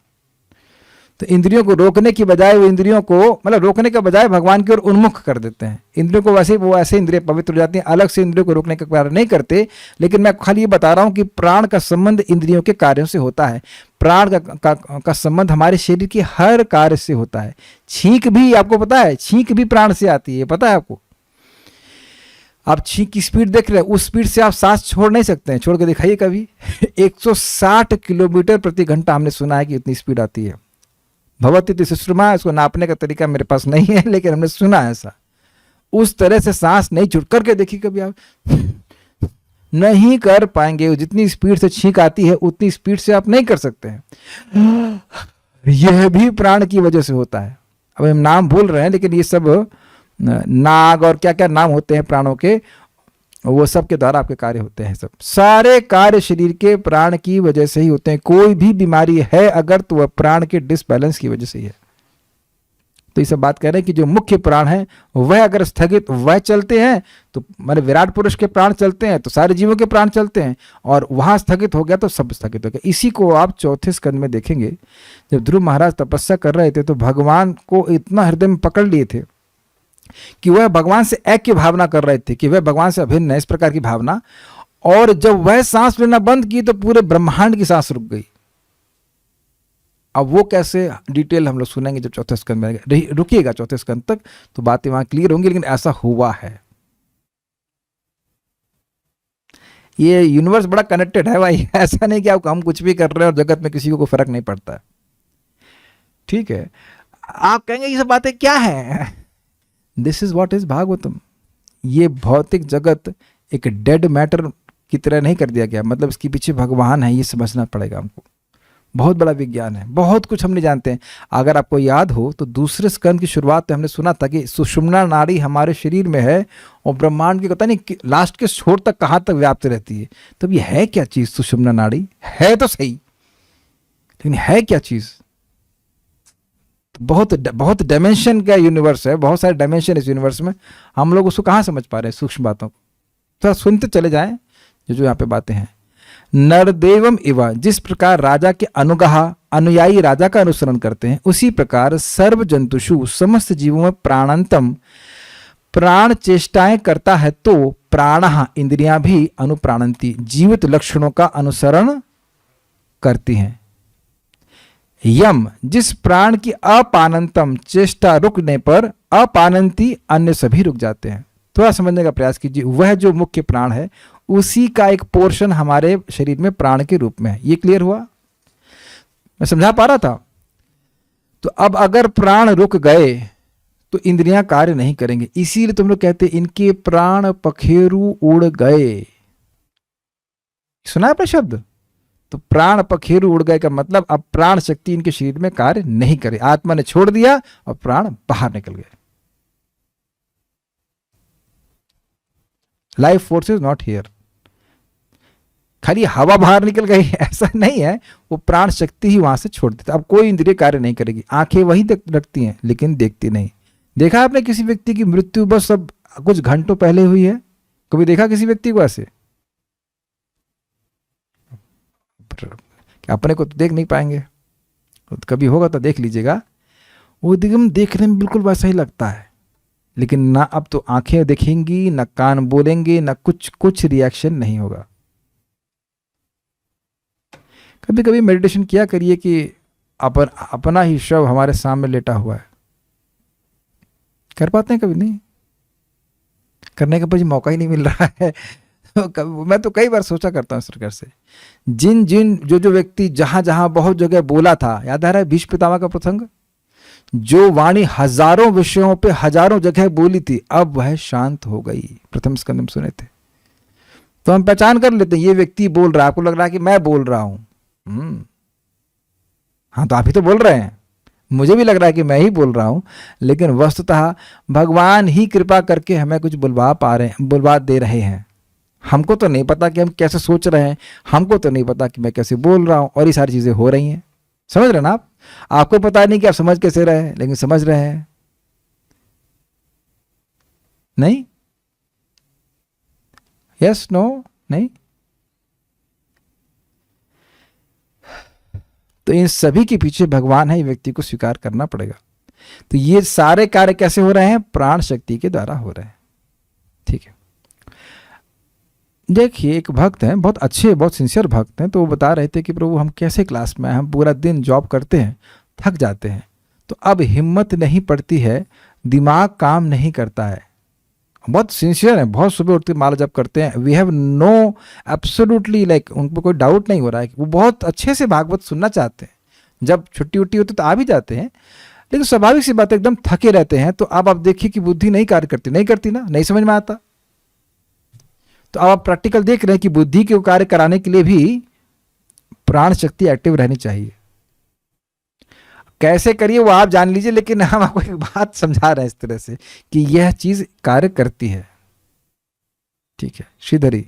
तो इंद्रियों को रोकने की बजाय वो इंद्रियों को, मतलब रोकने के बजाय भगवान की ओर उन्मुख कर देते हैं। इंद्रियों को वैसे वो ऐसे इंद्रिय पवित्र हो जाती हैं, अलग से इंद्रियों को रोकने का कार्य नहीं करते। लेकिन मैं खाली ये बता रहा हूं कि प्राण का संबंध इंद्रियों के कार्यों से होता है। प्राण का संबंध हमारे शरीर के हर कार्य से होता है। छींक भी, आपको पता है, छींक भी प्राण से आती है, पता है आपको? आप छींक की स्पीड देख रहे हैं, उस स्पीड से आप सांस छोड़ नहीं सकते हैं। छोड़ के दिखाइए कभी। 160 किलोमीटर प्रति घंटा हमने सुना है कि इतनी स्पीड आती है। भगवती सुषमा, इसको नापने का तरीका मेरे पास नहीं है, लेकिन हमने सुना है ऐसा। उस तरह से सांस नहीं छूट करके देखिए कभी आप, नहीं कर पाएंगे। जितनी स्पीड से छींक आती है उतनी स्पीड से आप नहीं कर सकते हैं। यह भी प्राण की वजह से होता है। अब हम नाम भूल रहे हैं, लेकिन ये सब नाग और क्या क्या नाम होते हैं प्राणों के, वो सब के द्वारा आपके कार्य होते हैं। सब सारे कार्य शरीर के प्राण की वजह से ही होते हैं। कोई भी बीमारी है अगर, तो वह प्राण के डिसबैलेंस की वजह से ही है। तो ये सब बात कह रहे हैं कि जो मुख्य प्राण है वह अगर स्थगित, वह चलते हैं तो मतलब विराट पुरुष के प्राण चलते हैं तो सारे जीवों के प्राण चलते हैं, और वहां स्थगित हो गया तो सब स्थगित हो गया। इसी को आप 4थे स्कंद में देखेंगे। जब ध्रुव महाराज तपस्या कर रहे थे तो भगवान को इतना हृदय में पकड़ लिए थे कि वह भगवान से ऐक्य भावना कर रहे थे कि वह भगवान से अभिन्न है, इस प्रकार की भावना। और जब वह सांस लेना बंद की तो पूरे ब्रह्मांड की सांस रुक गई। अब वो कैसे, डिटेल हम लोग सुनेंगे जब 4थे स्कंद में। रुकिएगा 4थे स्कंद तक तो बातें वहां क्लियर होंगी, लेकिन ऐसा हुआ है। ये यूनिवर्स बड़ा कनेक्टेड है भाई। ऐसा नहीं कि हम कुछ भी कर रहे हैं और जगत में किसी को फर्क नहीं पड़ता है। ठीक है, आप कहेंगे ये सब बातें क्या है? This is what is Bhagavatam. ये भौतिक जगत एक डेड मैटर की तरह नहीं कर दिया गया, मतलब इसके पीछे भगवान है, ये समझना पड़ेगा हमको। बहुत बड़ा विज्ञान है, बहुत कुछ हम नहीं जानते हैं। अगर आपको याद हो तो 2 स्कंद की शुरुआत में हमने सुना था कि सुषुम्ना नाड़ी हमारे शरीर में है और ब्रह्मांड के पता नहीं लास्ट के छोर तक कहाँ तक व्याप्त रहती है। तब ये है क्या चीज? सुषुम्ना नाड़ी है तो सही, लेकिन है क्या चीज? बहुत डायमेंशन का यूनिवर्स है, बहुत सारे डायमेंशन इस यूनिवर्स में। हम लोग उसको कहाँ समझ पा रहे हैं सूक्ष्म बातों को? थोड़ा सुनते चले जाएं जो यहाँ पे बातें हैं। नरदेवम इवा, जिस प्रकार राजा के अनुयायी राजा का अनुसरण करते हैं, उसी प्रकार सर्व जंतुषु, समस्त जीवों में प्राणांतम, प्राण चेष्टाएं करता है तो प्राणः, इंद्रियां भी अनुप्राणंती, जीवित लक्षणों का अनुसरण करती हैं। यम, जिस प्राण की अपानंतम, चेष्टा रुकने पर अपानंती, अन्य सभी रुक जाते हैं। थोड़ा समझने का प्रयास कीजिए। वह जो मुख्य प्राण है उसी का एक पोर्शन हमारे शरीर में प्राण के रूप में है। ये क्लियर हुआ? मैं समझा पा रहा था? तो अब अगर प्राण रुक गए तो इंद्रियां कार्य नहीं करेंगे। इसीलिए तुम लोग कहते इनके प्राण पखेरु उड़ गए। सुना है आपने शब्द? तो प्राण पखेरु उड़ गए का मतलब अब प्राण शक्ति इनके शरीर में कार्य नहीं करे, आत्मा ने छोड़ दिया और प्राण बाहर निकल गए। Life force is not here. खाली हवा बाहर निकल गई ऐसा नहीं है, वो प्राण शक्ति ही वहां से छोड़ देता। अब कोई इंद्रिय कार्य नहीं करेगी, आंखें वही रखती हैं लेकिन देखती नहीं। देखा आपने किसी व्यक्ति की मृत्यु बस अब कुछ घंटों पहले हुई है? कभी देखा किसी व्यक्ति को ऐसे? अपने को तो देख नहीं पाएंगे, तो कभी होगा तो देख लीजिएगा, वो एकदम देखने में बिल्कुल वैसा ही लगता है, लेकिन ना अब तो आंखें देखेंगी, ना कान बोलेंगे, ना कुछ रिएक्शन नहीं होगा। कभी कभी मेडिटेशन किया करिए कि अपना ही शव हमारे सामने लेटा हुआ है। कर पाते हैं? कभी नहीं करने का मुझे मौका ही नहीं मिल रहा है। मैं तो कई बार सोचा करता हूँ इस प्रकार से, जो व्यक्ति जहां बहुत जगह बोला था, याद आ रहा है भीष्म पितामह का प्रसंग, जो वाणी हजारों विषयों पे हजारों जगह बोली थी, अब वह शांत हो गई। प्रथम स्कंद में सुने थे। तो हम पहचान कर लेते हैं ये व्यक्ति बोल रहा है, आपको लग रहा है कि मैं बोल रहा हूं। हाँ तो आप ही तो बोल रहे हैं, मुझे भी लग रहा है कि मैं ही बोल रहा हूं, लेकिन वस्तुतः भगवान ही कृपा करके हमें कुछ बुलवा दे रहे हैं। हमको तो नहीं पता कि हम कैसे सोच रहे हैं, हमको तो नहीं पता कि मैं कैसे बोल रहा हूं, और ये सारी चीजें हो रही हैं। समझ रहे ना आप? आपको पता नहीं कि आप समझ कैसे रहे हैं, लेकिन समझ रहे हैं। नहीं? यस, नो, नहीं? तो इन सभी के पीछे भगवान है, ये व्यक्ति को स्वीकार करना पड़ेगा। तो ये सारे कार्य कैसे हो रहे हैं? प्राण शक्ति के द्वारा हो रहे हैं। ठीक है। देखिए एक भक्त हैं, बहुत अच्छे, बहुत सिंसियर भक्त हैं, तो वो बता रहे थे कि प्रभु हम कैसे क्लास में, हम पूरा दिन जॉब करते हैं, थक जाते हैं, तो अब हिम्मत नहीं पड़ती है, दिमाग काम नहीं करता है। बहुत सिंसियर है, बहुत सुबह उठते माला जप करते हैं। We have no absolutely like, उन पर कोई डाउट नहीं हो रहा है कि वो बहुत अच्छे से भागवत सुनना चाहते हैं। जब छुट्टी उट्टी होती तो आ भी जाते हैं, लेकिन स्वाभाविक सी बात एकदम थके रहते हैं। तो अब आप देखिए कि बुद्धि नहीं कार्य करती, नहीं करती ना, नहीं समझ में आता। तो अब आप प्रैक्टिकल देख रहे हैं कि बुद्धि के कार्य कराने के लिए भी प्राण शक्ति एक्टिव रहनी चाहिए। कैसे करिए वो आप जान लीजिए, लेकिन हम आपको एक बात समझा रहे हैं इस तरह से कि यह चीज कार्य करती है। ठीक है श्रीधरी,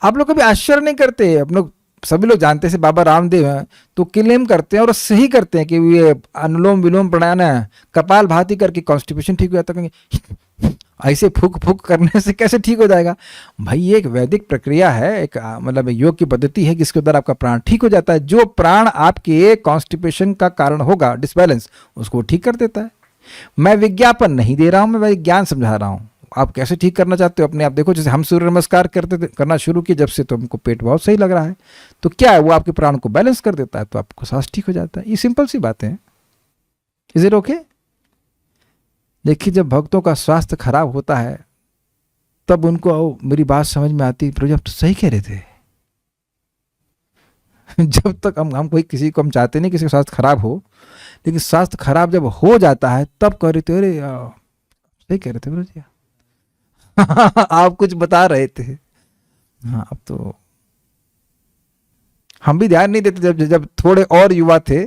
आप लोग कभी आश्चर्य नहीं करते? आप लोग सभी लोग जानते हैं, बाबा रामदेव हैं तो क्लेम करते हैं और सही करते हैं कि ये अनुलोम विलोम प्राणायाम कपाल भाती करके कॉन्स्टिपेशन ठीक हो जाता है। ऐसे फूक फूक करने से कैसे ठीक हो जाएगा? भाई ये एक वैदिक प्रक्रिया है, एक मतलब योग की पद्धति है जिसके द्वारा आपका प्राण ठीक हो जाता है। जो प्राण आपके कॉन्स्टिपेशन का कारण होगा, डिसबैलेंस, उसको ठीक कर देता है। मैं विज्ञापन नहीं दे रहा हूं, मैं ज्ञान समझा रहा हूं। आप कैसे ठीक करना चाहते हो अपने आप देखो। जैसे हम सूर्य नमस्कार करना शुरू किए जब से, तो हमको पेट बहुत सही लग रहा है, तो क्या है वो आपके प्राण को बैलेंस कर देता है, तो आपको सांस ठीक हो जाता है। ये सिंपल सी बातें हैं। Is it okay? देखिए जब भक्तों का स्वास्थ्य खराब होता है तब उनको मेरी बात समझ में आती है, प्रभु आप तो सही कह रहे थे। जब तक हम कोई किसी को हम चाहते नहीं किसी का स्वास्थ्य खराब हो, लेकिन स्वास्थ्य खराब जब हो जाता है तब कह रहे थे अरे सही कह रहे थे प्रभु जी। आप कुछ बता रहे थे। हाँ अब तो हम भी ध्यान नहीं देते। जब थोड़े और युवा थे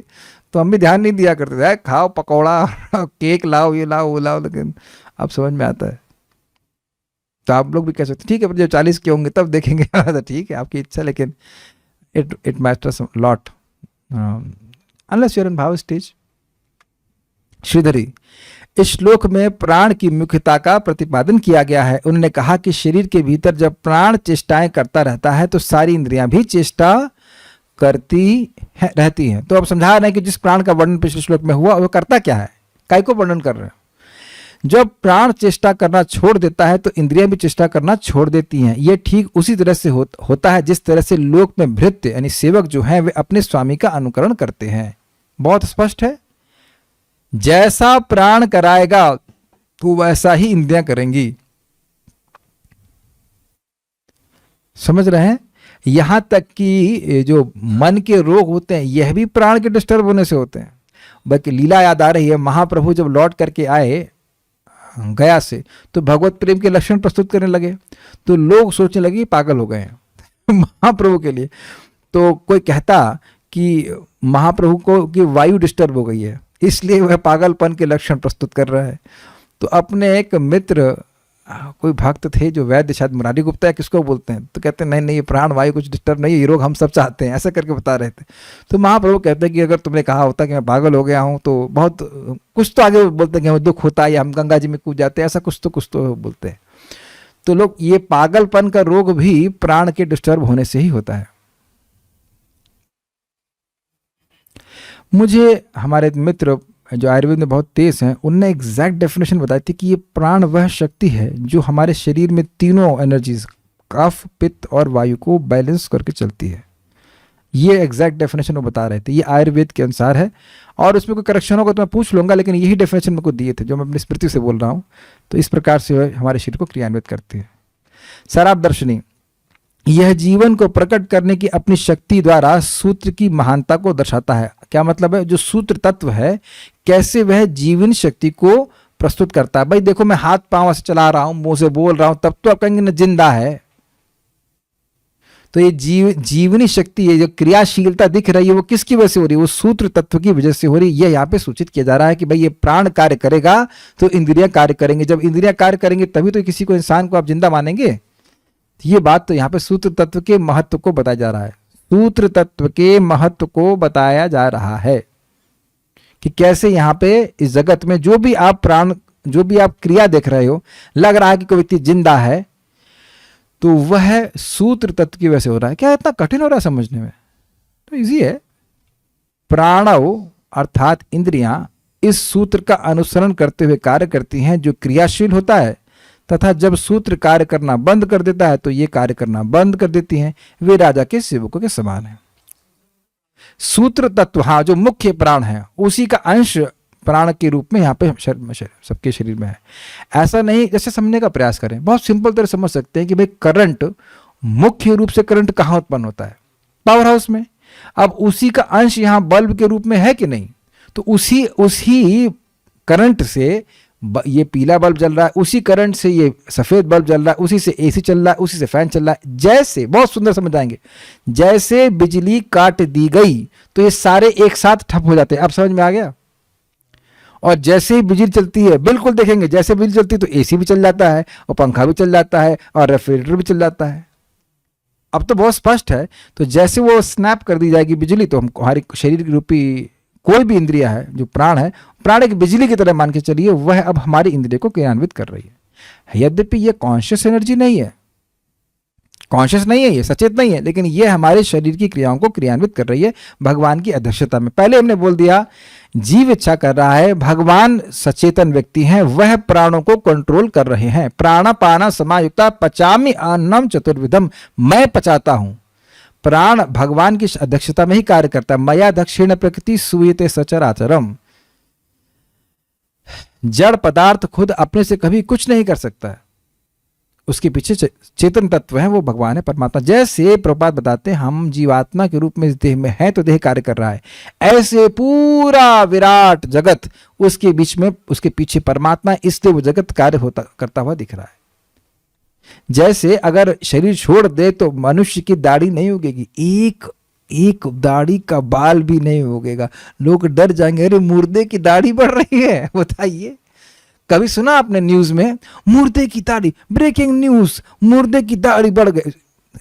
तो हम भी ध्यान नहीं दिया करते थे, खाओ पकौड़ा केक लाओ, ये लाओ वो लाओ, लेकिन अब समझ में आता है। तो आप लोग भी कह सकते ठीक है, पर जब 40 के होंगे तब देखेंगे। तो ठीक है आपकी इच्छा, लेकिन it matters lot unless you are in भाव स्टेज। श्रीधरी, इस श्लोक में प्राण की मुख्यता का प्रतिपादन किया गया है। उन्होंने कहा कि शरीर के भीतर जब प्राण चेष्टाएं करता रहता है तो सारी इंद्रियां भी चेष्टा रहती हैं। तो अब समझा रहे हैं कि जिस प्राण का वर्णन पिछले श्लोक में हुआ वो करता क्या है, काय को वर्णन कर रहे हैं। जब प्राण चेष्टा करना छोड़ देता है तो इंद्रियां भी चेष्टा करना छोड़ देती हैं। ये ठीक उसी तरह से होता है जिस तरह से लोक में भृत्य यानी सेवक जो हैं वे अपने स्वामी का अनुकरण करते हैं। बहुत स्पष्ट है, जैसा प्राण कराएगा तो वैसा ही इंद्रियां करेंगी। समझ रहे हैं? यहां तक कि जो मन के रोग होते हैं यह भी प्राण के डिस्टर्ब होने से होते हैं। बल्कि लीला याद आ रही है, महाप्रभु जब लौट करके आए गया से तो भगवत प्रेम के लक्षण प्रस्तुत करने लगे, तो लोग सोचने लगे पागल हो गए हैं। महाप्रभु के लिए। तो कोई कहता कि महाप्रभु को कि वायु डिस्टर्ब हो गई है, इसलिए वह पागलपन के लक्षण प्रस्तुत कर रहा है। तो अपने एक मित्र कोई भक्त थे जो वैद्य, शायद मुरारी गुप्ता है, किसको बोलते हैं, तो कहते हैं नहीं नहीं, ये प्राण वायु कुछ डिस्टर्ब नहीं है, ये रोग हम सब चाहते हैं, ऐसा करके बता रहे थे। तो महाप्रभु कहते हैं कि अगर तुमने कहा होता कि मैं पागल हो गया हूँ तो बहुत कुछ तो आगे बोलते हैं कि हमें दुख होता है या हम गंगा जी में कूद जाते हैं, ऐसा कुछ तो बोलते हैं। तो लोग, ये पागलपन का रोग भी प्राण के डिस्टर्ब होने से ही होता है। मुझे हमारे मित्र जो आयुर्वेद में बहुत तेज हैं, उनने एग्जैक्ट डेफिनेशन बताई थी कि ये प्राण वह शक्ति है जो हमारे शरीर में तीनों एनर्जीज, कफ, पित्त और वायु को बैलेंस करके चलती है। ये एग्जैक्ट डेफिनेशन वो बता रहे थे, ये आयुर्वेद के अनुसार है। और उसमें कोई करेक्शन होगा तो मैं पूछ लूंगा, लेकिन यही डेफिनेशन मेरे को दिए थे जो मैं अपनी स्मृति से बोल रहा हूँ। तो इस प्रकार से हमारे शरीर को क्रियान्वित करती है। शराब दर्शनी, यह जीवन को प्रकट करने की अपनी शक्ति द्वारा सूत्र की महानता को दर्शाता है। क्या मतलब है? जो सूत्र तत्व है कैसे वह जीवन शक्ति को प्रस्तुत करता है। भाई देखो, मैं हाथ पांव से चला रहा हूं, मुंह से बोल रहा हूं, तब तो आप कहेंगे ना जिंदा है। तो ये जीवनी शक्ति, ये जो क्रियाशीलता दिख रही है वो किसकी वजह से हो रही है? वो सूत्र तत्व की वजह से हो रही है। यह यहाँ पे सूचित किया जा रहा है कि भाई ये प्राण कार्य करेगा तो इंद्रियां कार्य करेंगे, जब इंद्रियां कार्य करेंगे तभी तो किसी को, इंसान को आप जिंदा मानेंगे। ये बात तो यहाँ पे सूत्र तत्व के महत्व को बताया जा रहा है। सूत्र तत्व के महत्व को बताया जा रहा है कि कैसे यहाँ पे इस जगत में जो भी आप प्राण, जो भी आप क्रिया देख रहे हो, लग रहा है कि कोई व्यक्ति जिंदा है, तो वह सूत्र तत्व की वजह से हो रहा है। क्या इतना कठिन हो रहा है समझने में? तो इजी है। प्राणव अर्थात इंद्रियां इस सूत्र का अनुसरण करते हुए कार्य करती हैं जो क्रियाशील होता है, तथा जब सूत्र कार्य करना बंद कर देता है तो ये कार्य करना बंद कर देती हैं। वे राजा के सेवकों के समान हैं। सूत्र तत्व, हाँ, जो मुख्य प्राण है उसी का अंश प्राण के रूप में यहाँ पे सबके शरीर में है। ऐसा नहीं, जैसे समझने का प्रयास करें, बहुत सिंपल तरह समझ सकते हैं कि भाई करंट, मुख्य रूप से करंट कहाँ उत्पन्न होता है? पावर हाउस में। अब उसी का अंश यहाँ बल्ब के रूप में है कि नहीं? तो उसी करंट से ये पीला बल्ब जल रहा है, उसी करंट से ये सफेद बल्ब जल रहा है, उसी से एसी चल रहा है, उसी से फैन चल रहा है। जैसे, बहुत सुंदर समझ आएंगे, जैसे बिजली काट दी गई तो ये सारे एक साथ ठप हो जाते हैं। अब समझ में आ गया? और जैसे ही बिजली चलती है, बिल्कुल देखेंगे, जैसे बिजली चलती है तो एसी भी चल जाता है और पंखा भी चल जाता है और रेफ्रिजरेटर भी चल जाता है। अब तो बहुत स्पष्ट है। तो जैसे वो स्नैप कर दी जाएगी बिजली, तो हम हमारे शरीर की रूपी कोई भी इंद्रिया है, जो प्राण है, प्राण एक बिजली की तरह मान के चलिए, वह अब हमारी इंद्रिय को क्रियान्वित कर रही है। यद्यपि ये कॉन्शियस एनर्जी नहीं है, कॉन्शियस नहीं है, ये सचेत नहीं है, लेकिन ये हमारे शरीर की क्रियाओं को क्रियान्वित कर रही है भगवान की अध्यक्षता में। पहले हमने बोल दिया, जीव इच्छा कर रहा है, भगवान सचेतन व्यक्ति हैं, वह प्राणों को कंट्रोल कर रहे हैं। प्राणापाना समायुक्ता पचामि अन्नम चतुर्विधम, मैं पचाता हूं। प्राण भगवान की अध्यक्षता में ही कार्य करता है। मया दक्षिण प्रकृति सूयते सचराचरम। जड़ पदार्थ खुद अपने से कभी कुछ नहीं कर सकता है, उसके पीछे चेतन तत्व है, वो भगवान है, परमात्मा। जैसे प्रभुपाद बताते हैं, हम जीवात्मा के रूप में इस देह में है तो देह कार्य कर रहा है, ऐसे पूरा विराट जगत उसके बीच में, उसके पीछे परमात्मा है, इसलिए वो जगत कार्य करता हुआ दिख रहा है। जैसे अगर शरीर छोड़ दे तो मनुष्य की दाढ़ी नहीं उगेगी, एक दाढ़ी का बाल भी नहीं उगेगा। लोग डर जाएंगे, अरे मुर्दे की दाढ़ी बढ़ रही है। बताइए, कभी सुना आपने न्यूज में मुर्दे की दाढ़ी, ब्रेकिंग न्यूज, मुर्दे की दाढ़ी बढ़ गई?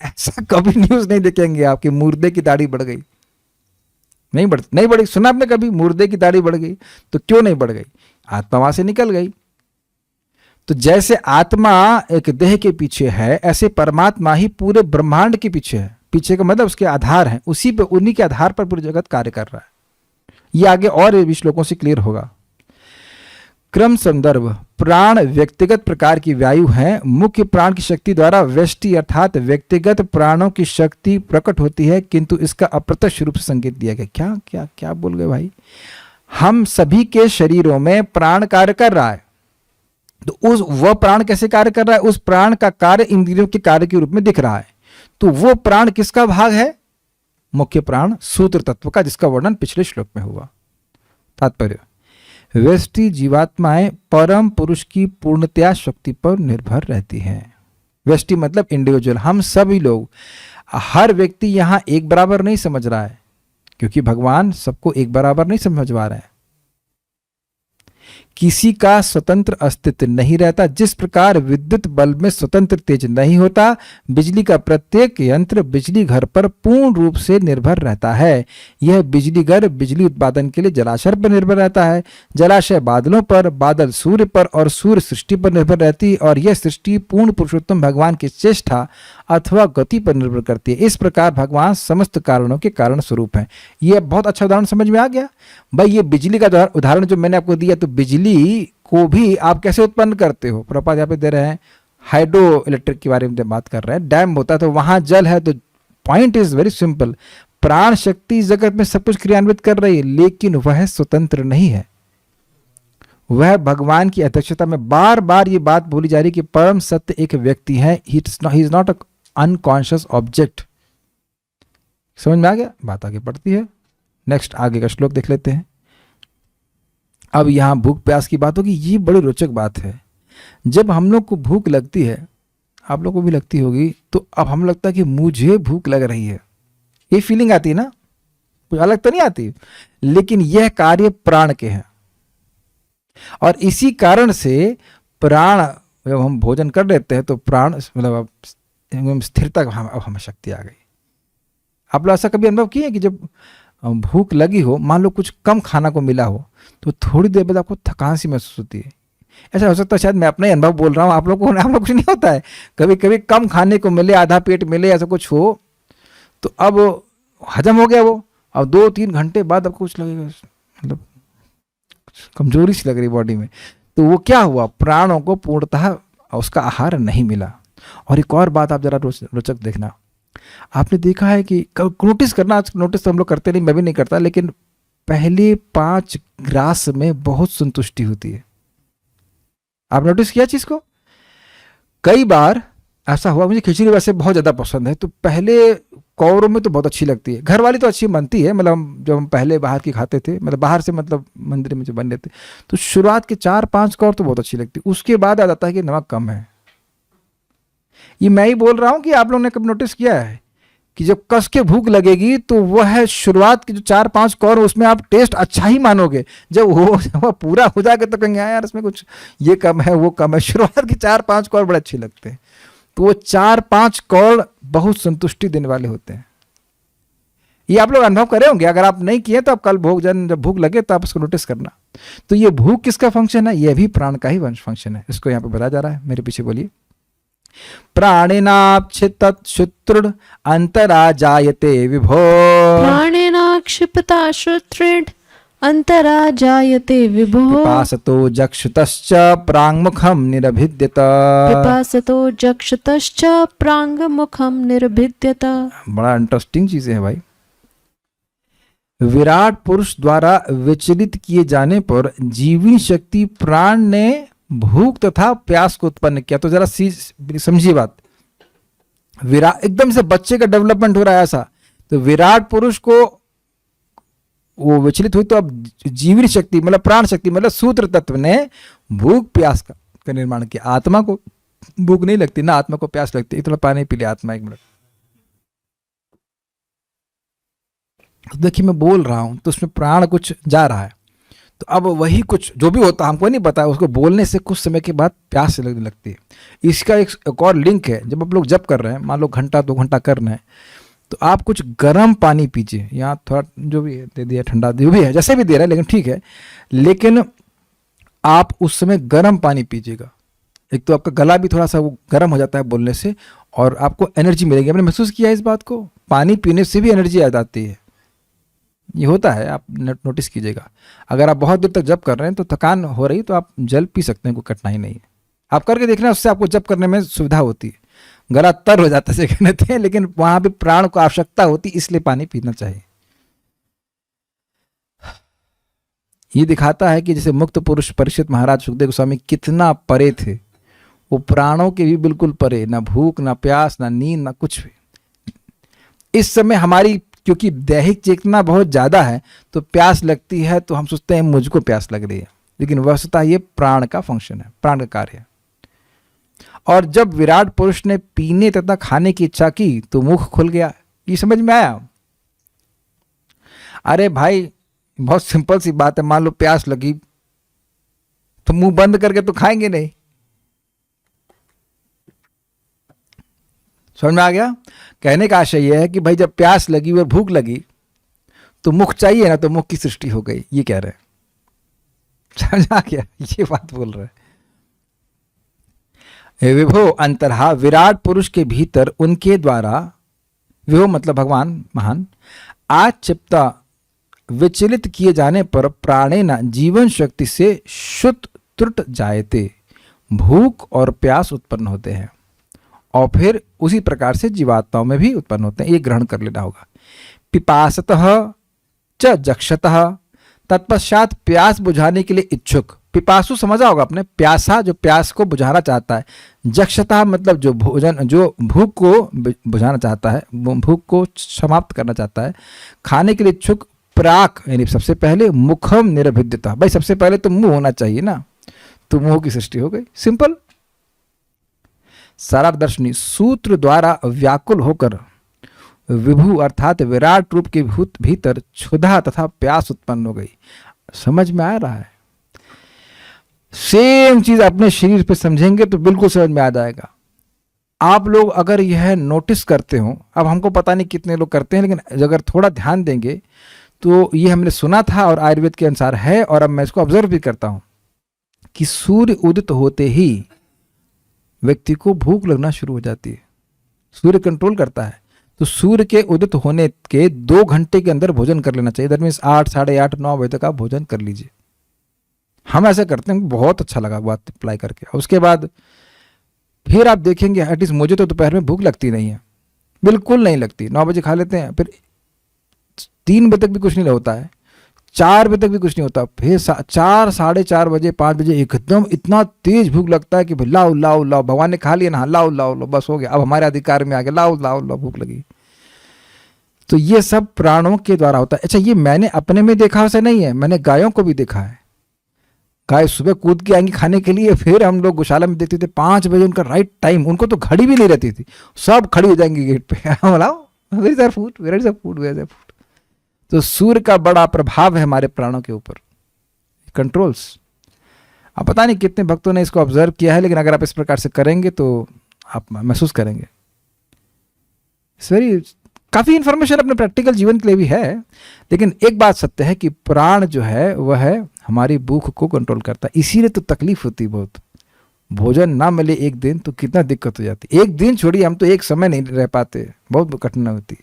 ऐसा कभी न्यूज नहीं देखेंगे आपके, मुर्दे की दाढ़ी बढ़ गई, नहीं बढ़ी। सुना आपने कभी मुर्दे की दाढ़ी बढ़ गई? तो क्यों नहीं बढ़ गई? आत्मा वहां से निकल गई। तो जैसे आत्मा एक देह के पीछे है, ऐसे परमात्मा ही पूरे ब्रह्मांड के पीछे है। पीछे का मतलब उसके आधार है, उसी पे, उन्हीं के आधार पर पूरी जगत कार्य कर रहा है। ये आगे और भी श्लोकों से क्लियर होगा। क्रम संदर्भ, प्राण व्यक्तिगत प्रकार की वायु है। मुख्य प्राण की शक्ति द्वारा व्यष्टि अर्थात व्यक्तिगत प्राणों की शक्ति प्रकट होती है, किंतु इसका अप्रत्यक्ष रूप से संकेत दिया गया। क्या क्या क्या बोल गए भाई? हम सभी के शरीरों में प्राण कार्य कर रहा है, तो वह प्राण कैसे कार्य कर रहा है? उस प्राण का कार्य इंद्रियों के कार्य के रूप में दिख रहा है। तो वो प्राण किसका भाग है? मुख्य प्राण सूत्र तत्व का, जिसका वर्णन पिछले श्लोक में हुआ। तात्पर्य, व्यष्टि जीवात्माएं परम पुरुष की पूर्णतया शक्ति पर निर्भर रहती हैं। व्यष्टि मतलब इंडिविजुअल, हम सभी लोग हर व्यक्ति यहाँ एक बराबर नहीं समझ रहा है, क्योंकि भगवान सबको एक बराबर नहीं समझवा रहे हैं। किसी का स्वतंत्र अस्तित्व नहीं रहता। जिस प्रकार विद्युत बल्ब में स्वतंत्र तेज नहीं होता, बिजली का प्रत्येक यंत्र बिजली घर पर पूर्ण रूप से निर्भर रहता है। यह बिजली घर बिजली उत्पादन के लिए जलाशय पर निर्भर रहता है, जलाशय बादलों पर, बादल सूर्य पर और सूर्य सृष्टि पर निर्भर रहती है, और यह सृष्टि पूर्ण पुरुषोत्तम भगवान की चेष्टा अथवा गति पर निर्भर करती है। इस प्रकार भगवान समस्त कारणों के कारण स्वरूप है। यह बहुत अच्छा उदाहरण समझ में आ गया भाई। ये बिजली का उदाहरण जो मैंने आपको दिया, तो बिजली को भी आप कैसे उत्पन्न करते हो? प्रपात यहाँ पे दे रहे हैं, हाइड्रो इलेक्ट्रिक के बारे में बात कर रहे हैं। डैम होता है तो वहां जल है, तो पॉइंट इज वेरी सिंपल। प्राण शक्ति इस जगत में सब कुछ क्रियान्वित कर रही है, लेकिन वह स्वतंत्र नहीं है। वह भगवान की अध्यक्षता में, बार बार ये बात बोली जा रही कि परम सत्य एक व्यक्ति है, he is not a unconscious object. समझ में आ गया? बात आगे बढ़ती है। नेक्स्ट आगे का श्लोक देख लेते हैं। अब यहां भूख प्यास की बात होगी। ये बड़ी रोचक बात है। जब हम लोग को भूख लगती है, आप लोग को भी लगती होगी, तो अब हम लगता है कि मुझे भूख लग रही है, ये फीलिंग आती है ना, कुछ अलग तो नहीं आती। लेकिन यह कार्य प्राण के हैं, और इसी कारण से प्राण, जब हम भोजन कर लेते हैं तो प्राण मतलब स्थिरता, अब हमें शक्ति आ गई। आप लोग ऐसा कभी अनुभव किए कि जब भूख लगी हो, मान लो कुछ कम खाना को मिला हो, तो थोड़ी देर बाद आपको थकान सी महसूस होती है? ऐसा हो सकता है, शायद मैं अपना ही अनुभव बोल रहा हूँ, आप लोग कुछ नहीं होता है? कभी कभी कम खाने को मिले, आधा पेट मिले, ऐसा कुछ हो, तो अब हजम हो गया वो, अब 2-3 घंटे बाद आपको कुछ लगेगा, मतलब कमजोरी सी लग रही बॉडी में। तो वो क्या हुआ? प्राणों को पूर्णतः उसका आहार नहीं मिला। और एक और बात आप जरा रोचक देखना, आपने देखा है कि नोटिस करना, नोटिस तो हम लोग करते नहीं, मैं भी नहीं करता, लेकिन पहले 5 ग्रास में बहुत संतुष्टि होती है। आप नोटिस किया चीज को? कई बार ऐसा हुआ, मुझे खिचड़ी वैसे बहुत ज्यादा पसंद है, तो पहले कौरों में तो बहुत अच्छी लगती है, घर वाली तो अच्छी बनती है, मतलब जब हम पहले बाहर की खाते थे, मतलब बाहर से, मतलब मंदिर में जो बन लेते, तो शुरुआत के 4-5 कौर तो बहुत अच्छी लगती है, उसके बाद आ जाता है कि नमक कम है। ये मैं ही बोल रहा हूं कि आप लोगों ने कभी नोटिस किया है कि जब कस के भूख लगेगी तो वह शुरुआत की जो 4-5 कौर, उसमें आप टेस्ट अच्छा ही मानोगे। जब वो पूरा हो जाएगा तो कहेंगे यार इसमें कुछ ये कम है, वो कम है। शुरुआत की 4-5 कौर बड़े अच्छे लगते हैं, तो वो 4-5 कौर बहुत संतुष्टि देने वाले होते हैं। ये आप लोग अनुभव करे होंगे, अगर आप नहीं किए तो आप कल जब भूख लगे तो आप उसको नोटिस करना। तो ये भूख किसका फंक्शन है? ये भी प्राण का ही फंक्शन है। इसको यहाँ पे बताया जा रहा है, मेरे पीछे बोलिए। प्राणिनाक्षिप्तशुत्रुड अंतरा जायते विभो, प्राणेनाक्षिप्ता श्रुत्रिड अंतरा जायते विभो, पिपासतो जक्षुतश्च प्राङ्मुखं निरभिद्यत, पिपासतो जक्षुतश्च प्राङ्मुखं निर्भिद्यत। बड़ा इंटरेस्टिंग चीजें हैं भाई। विराट पुरुष द्वारा विचलित किए जाने पर जीवनी शक्ति प्राण ने भूख तथा प्यास को उत्पन्न किया। तो जरा समझिए बात, विराट एकदम से बच्चे का डेवलपमेंट हो रहा है ऐसा, तो विराट पुरुष को वो विचलित हुई, तो अब जीवनी शक्ति मतलब प्राण शक्ति मतलब सूत्र तत्व ने भूख प्यास का निर्माण किया। आत्मा को भूख नहीं लगती ना, आत्मा को प्यास लगती है। थोड़ा पानी पी ले आत्मा, 1 मिनट। देखिए मैं बोल रहा हूं तो उसमें प्राण कुछ जा रहा है, तो अब वही कुछ जो भी होता हमको नहीं पता, उसको बोलने से कुछ समय के बाद प्यास लगने लगती है। इसका एक और लिंक है, जब आप लोग जप कर रहे हैं, मान लो 1-2 घंटा कर रहे हैं, तो आप कुछ गर्म पानी पीजिए, यहाँ थोड़ा जो भी दे दिया ठंडा जो भी है, जैसे भी दे रहा है, लेकिन ठीक है, लेकिन आप उस समय गर्म पानी पीजिएगा। एक तो आपका गला भी थोड़ा सा वो गर्म हो जाता है बोलने से, और आपको एनर्जी मिलेगी। आपने महसूस किया इस बात को? पानी पीने से भी एनर्जी आ जाती है, ये होता है, आप नोटिस कीजिएगा। अगर आप बहुत देर तक जप कर रहे हैं तो थकान हो रही, तो आप जल पी सकते हैं, कोई कठिनाई नहीं है। आप करके देखना, उससे आपको जप करने में सुविधा होती है। गला तर हो जाता है कहते हैं, लेकिन वहां भी प्राण को आवश्यकता होती, इसलिए पानी पीना चाहिए। ये दिखाता है कि जैसे मुक्त पुरुष परीक्षित महाराज सुखदेव गोस्वामी कितना परे थे, वो प्राणों के भी बिल्कुल परे, ना भूख ना प्यास ना नींद ना कुछ भी। इस समय हमारी क्योंकि दैहिक चेतना बहुत ज्यादा है, तो प्यास लगती है तो हम सोचते हैं मुझको प्यास लग रही है, लेकिन वस्तुतः ये प्राण का फंक्शन है, प्राण का कार्य है। और जब विराट पुरुष ने पीने तथा खाने की इच्छा की तो मुख खुल गया। ये समझ में आया? अरे भाई बहुत सिंपल सी बात है, मान लो प्यास लगी तो मुंह बंद करके तो खाएंगे नहीं। समझ में आ गया? कहने का आशय यह है कि भाई जब प्यास लगी और भूख लगी तो मुख चाहिए ना, तो मुख की सृष्टि हो गई, ये कह रहे हैं। समझ आ गया? ये बात बोल रहे हैं। विभो अंतरहा, विराट पुरुष के भीतर उनके द्वारा, विभो मतलब भगवान महान, आचिप्ता विचलित किए जाने पर प्राणेना जीवन शक्ति से शुत त्रुट जायते, भूख और प्यास उत्पन्न होते हैं और फिर उसी प्रकार से जीवात्माओं में भी उत्पन्न होते हैं। ये ग्रहण कर लेना होगा। पिपासतः च जक्षतः, तत्पश्चात प्यास बुझाने के लिए इच्छुक। पिपासु समझा होगा आपने, प्यासा जो प्यास को बुझाना चाहता है। जक्षतः मतलब जो भोजन, जो भूख को बुझाना चाहता है, भूख को समाप्त करना चाहता है। खाने के लिए इच्छुक। प्राक यानी सबसे पहले। मुखम निरभिद्यता, भाई सबसे पहले तो मुंह होना चाहिए ना, तो मुंह की सृष्टि हो गई, सिंपल। सारादर्शनी, सूत्र द्वारा व्याकुल होकर विभु अर्थात विराट रूप के भीतर क्षुधा तथा प्यास उत्पन्न हो गई। समझ में आ रहा है? सेम चीज अपने शरीर पे समझेंगे तो बिल्कुल समझ में आ जाएगा। आप लोग अगर यह नोटिस करते हो, अब हमको पता नहीं कितने लोग करते हैं, लेकिन अगर थोड़ा ध्यान देंगे तो ये हमने सुना था और आयुर्वेद के अनुसार है, और अब मैं इसको ऑब्जर्व भी करता हूं कि सूर्य उदित होते ही व्यक्ति को भूख लगना शुरू हो जाती है। सूर्य कंट्रोल करता है, तो सूर्य के उदित होने के 2 घंटे के अंदर भोजन कर लेना चाहिए। दैट मीन्स 8, 8:30, 9 बजे तक आप भोजन कर लीजिए। हम ऐसे करते हैं, बहुत अच्छा लगा बात अप्लाई करके। उसके बाद फिर आप देखेंगे, एटलीस्ट मुझे तो दोपहर में भूख लगती नहीं है, बिल्कुल नहीं लगती। 9 बजे खा लेते हैं, फिर 3 बजे तक भी कुछ नहीं होता है, 4 बजे तक भी कुछ नहीं होता, फिर 4, 4:30 बजे, 5 बजे एकदम इतना तेज भूख लगता है कि भाई लाओ लाओ लाओ, भगवान ने खा लिया ना, लाओ लाओ लाओ, बस हो गया, अब हमारे अधिकार में आ गया, लाओ लाओ लाओ, भूख लगी। तो ये सब प्राणों के द्वारा होता है। अच्छा, ये मैंने अपने में देखा ऐसा नहीं है, मैंने गायों को भी देखा है। गाय सुबह कूद के आएंगी खाने के लिए, फिर हम लोग गौशाला में देखते थे 5 बजे उनका राइट टाइम, उनको तो घड़ी भी नहीं रहती थी, सब खड़ी हो जाएंगी गेट पे, लाओ where is food, where is food, where is food. तो सूर्य का बड़ा प्रभाव है हमारे प्राणों के ऊपर, कंट्रोल्स। अब पता नहीं कितने भक्तों ने इसको ऑब्जर्व किया है, लेकिन अगर आप इस प्रकार से करेंगे तो आप महसूस करेंगे। वेरी काफ़ी इंफॉर्मेशन अपने प्रैक्टिकल जीवन के लिए भी है, लेकिन एक बात सत्य है कि प्राण जो है वह हमारी भूख को कंट्रोल करता है। इसीलिए तो तकलीफ होती बहुत, भोजन ना मिले एक दिन तो कितना दिक्कत हो जाती। एक दिन छोड़िए, हम तो एक समय नहीं रह पाते, बहुत कठिनाई होती।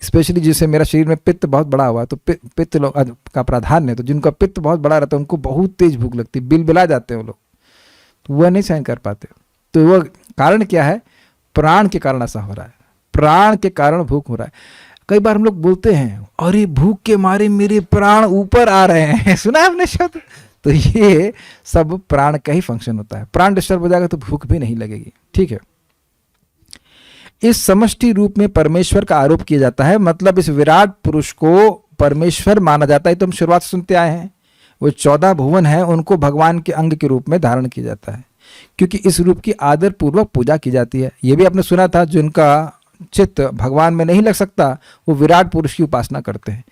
स्पेशली जिससे मेरा शरीर में पित्त बहुत बड़ा हुआ, तो पित्त लोग का प्राधान्य है, तो जिनका पित्त बहुत बड़ा रहता है उनको बहुत तेज भूख लगती, बिलबिला जाते हैं वो लोग, तो वह नहीं सहन कर पाते। तो वह कारण क्या है? प्राण के कारण ऐसा हो रहा है, प्राण के कारण भूख हो रहा है। कई बार हम लोग बोलते हैं अरे भूख के मारे मेरे प्राण ऊपर आ रहे हैं, सुना है आपने शब्द? तो ये सब प्राण का ही फंक्शन होता है। प्राण डिस्टर्ब हो जाएगा तो भूख भी नहीं लगेगी, ठीक है। इस समष्टि रूप में परमेश्वर का आरोप किया जाता है, मतलब इस विराट पुरुष को परमेश्वर माना जाता है। तो हम शुरुआत से सुनते आए हैं, वो 14 भुवन है, उनको भगवान के अंग के रूप में धारण किया जाता है, क्योंकि इस रूप की आदर पूर्वक पूजा की जाती है। ये भी आपने सुना था, जिनका चित्त भगवान में नहीं लग सकता वो विराट पुरुष की उपासना करते हैं।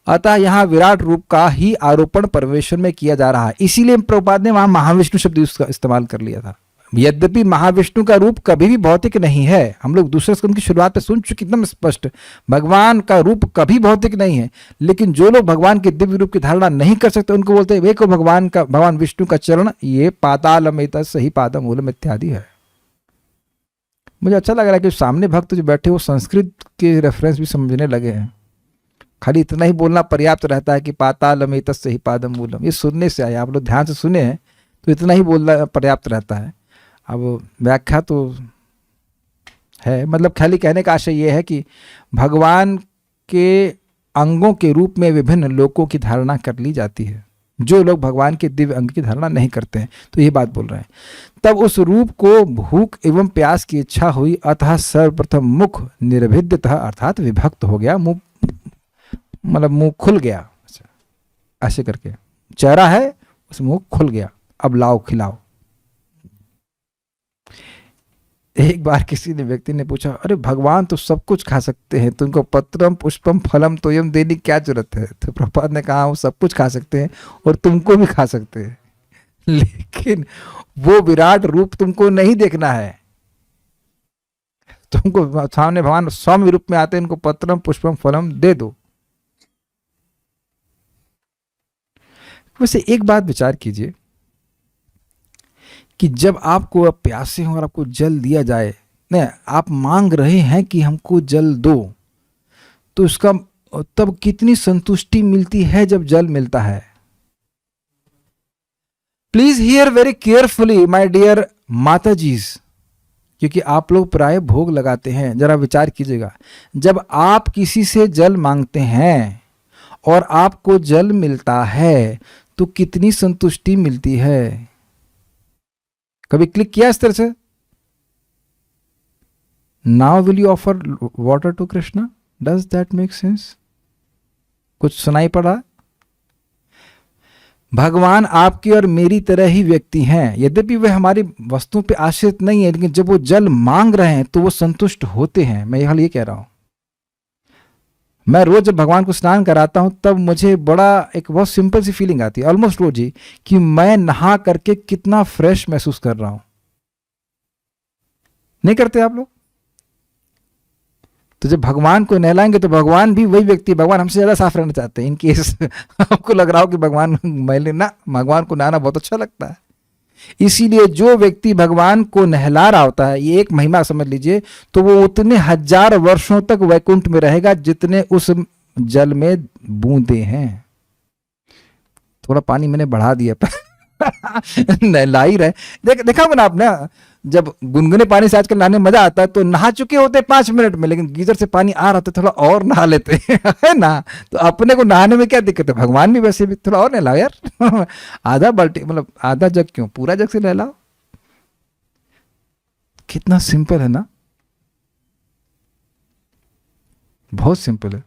अतः यहाँ विराट रूप का ही आरोपण परमेश्वर में किया जा रहा है। इसीलिए प्रभुपाद ने वहां महाविष्णु शब्द उसका इस्तेमाल कर लिया था। यद्यपि महाविष्णु का रूप कभी भी भौतिक नहीं है, हम लोग दूसरे स्कंद की शुरुआत में सुन चुके एकदम स्पष्ट, भगवान का रूप कभी भौतिक नहीं है। लेकिन जो लोग भगवान के दिव्य रूप की धारणा नहीं कर सकते उनको बोलते हैं वे को भगवान विष्णु का चरण ये पातालमेत सही पादम मूलम इत्यादि है। मुझे अच्छा लग रहा है कि सामने भक्त जो बैठे वो संस्कृत के रेफरेंस भी समझने लगे हैं। खाली इतना ही बोलना पर्याप्त रहता है कि पातालमेत सही पादम मूलम, ये सुनने से आया, आप लोग ध्यान से सुने हैं तो इतना ही बोलना पर्याप्त रहता है। अब व्याख्या तो है, मतलब खाली कहने का आशय ये है कि भगवान के अंगों के रूप में विभिन्न लोकों की धारणा कर ली जाती है, जो लोग भगवान के दिव्य अंग की धारणा नहीं करते हैं। तो ये बात बोल रहे हैं। तब उस रूप को भूख एवं प्यास की इच्छा हुई, अतः सर्वप्रथम मुख निर्भिद्यतः अर्थात विभक्त हो गया, मुंह मतलब मुंह खुल गया, ऐसे करके चेहरा है उस मुंह खुल गया, अब लाओ खिलाओ। एक बार किसी ने व्यक्ति ने पूछा, अरे भगवान तो सब कुछ खा सकते हैं, तो उनको पत्रम पुष्पम फलम तोयम देने की क्या जरूरत है? तो प्रभुपाद ने कहा वो सब कुछ खा सकते हैं और तुमको भी खा सकते हैं, लेकिन वो विराट रूप तुमको नहीं देखना है। तुमको सामने भगवान सौम्य रूप में आते हैं, इनको पत्रम पुष्पम फलम दे दो। वैसे एक बात विचार कीजिए कि जब आपको प्यासे हो और आपको जल दिया जाए, नहीं आप मांग रहे हैं कि हमको जल दो, तो उसका तब कितनी संतुष्टि मिलती है जब जल मिलता है। Please hear very carefully my dear माता जीज, क्योंकि आप लोग प्राय भोग लगाते हैं। जरा विचार कीजिएगा, जब आप किसी से जल मांगते हैं और आपको जल मिलता है तो कितनी संतुष्टि मिलती है। कभी क्लिक किया इस तरह से? Now will you offer water to Krishna? Does that make sense? कुछ सुनाई पड़ा? भगवान आपकी और मेरी तरह ही व्यक्ति हैं, यद्यपि वे हमारी वस्तुओं पे आश्रित नहीं है, लेकिन जब वो जल मांग रहे हैं तो वो संतुष्ट होते हैं। मैं ये कह रहा हूं, मैं रोज जब भगवान को स्नान कराता हूं तब मुझे बड़ा एक बहुत सिंपल सी फीलिंग आती है, ऑलमोस्ट रोज ही, कि मैं नहा करके कितना फ्रेश महसूस कर रहा हूं। नहीं करते आप लोग? तो जब भगवान को नहलाएंगे तो भगवान भी वही व्यक्ति, भगवान हमसे ज्यादा साफ रहना चाहते हैं। इनकेस आपको लग रहा हो कि भगवान मैले, ना, भगवान को नहाना बहुत अच्छा लगता है। इसीलिए जो व्यक्ति भगवान को नहला रहा होता है, ये एक महिमा समझ लीजिए, तो वो उतने 1000 वर्षों तक वैकुंठ में रहेगा जितने उस जल में बूंदे हैं। थोड़ा पानी मैंने बढ़ा दिया नहला ही रहे। देखा होगा ना आपने, जब गुनगुने पानी से आजकल नहाने में मजा आता है, तो नहा चुके होते 5 मिनट में, लेकिन गीजर से पानी आ रहा था थोड़ा और नहा लेते है ना। तो अपने को नहाने में क्या दिक्कत है? भगवान भी वैसे भी थोड़ा और नहलाओ यार आधा बाल्टी, मतलब आधा जग क्यों, पूरा जग से नहलाओ। कितना सिंपल है ना, बहुत सिंपल है।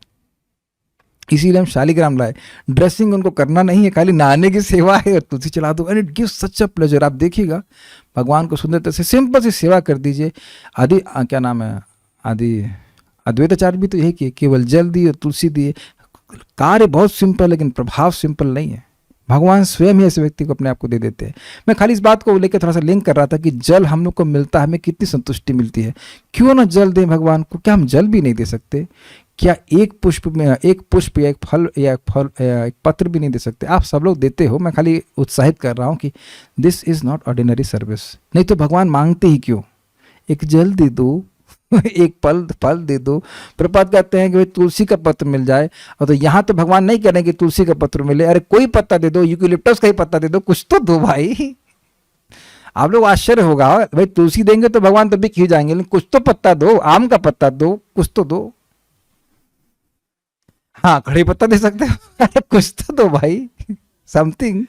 इसीलिए हम शालिग्राम लाए। ड्रेसिंग उनको करना नहीं है, खाली नहाने की सेवा है और तुलसी चला दो, and it gives such a pleasure. आप देखिएगा भगवान को सुंदरता से सिंपल सी सेवा कर दीजिए। क्या नाम है, अद्वैताचार्य भी तो यही किए, केवल जल दिए और तुलसी दिए। कार्य बहुत सिंपल, लेकिन प्रभाव सिंपल नहीं है। भगवान स्वयं ही ऐसे व्यक्ति को अपने आप को दे देते हैं। मैं खाली इस बात को लेकर थोड़ा सा लिंक कर रहा था कि जल हम लोग को मिलता है, हमें कितनी संतुष्टि मिलती है। क्यों ना जल दें भगवान को? क्या हम जल भी नहीं दे सकते? क्या एक पुष्प या एक फल या एक पत्र भी नहीं दे सकते? आप सब लोग देते हो, मैं खाली उत्साहित कर रहा हूँ कि this is not ordinary service. नहीं तो भगवान मांगते ही क्यों? एक जल दे दो एक फल दे दो। प्रपात कहते हैं कि भाई तुलसी का पत्र मिल जाए, और तो यहाँ तो भगवान नहीं कह रहे कि तुलसी का पत्र मिले, अरे कोई पत्ता दे दो, यूकेलिप्टस का ही पत्ता दे दो, कुछ तो दो भाई। आप लोग आश्चर्य होगा, भाई तुलसी देंगे तो भगवान तो बिक ही जाएंगे, लेकिन कुछ तो पत्ता दो, आम का पत्ता दो, कुछ तो दो। हाँ, कड़ी पत्ता दे सकते हो कुछ तो दो भाई, समथिंग।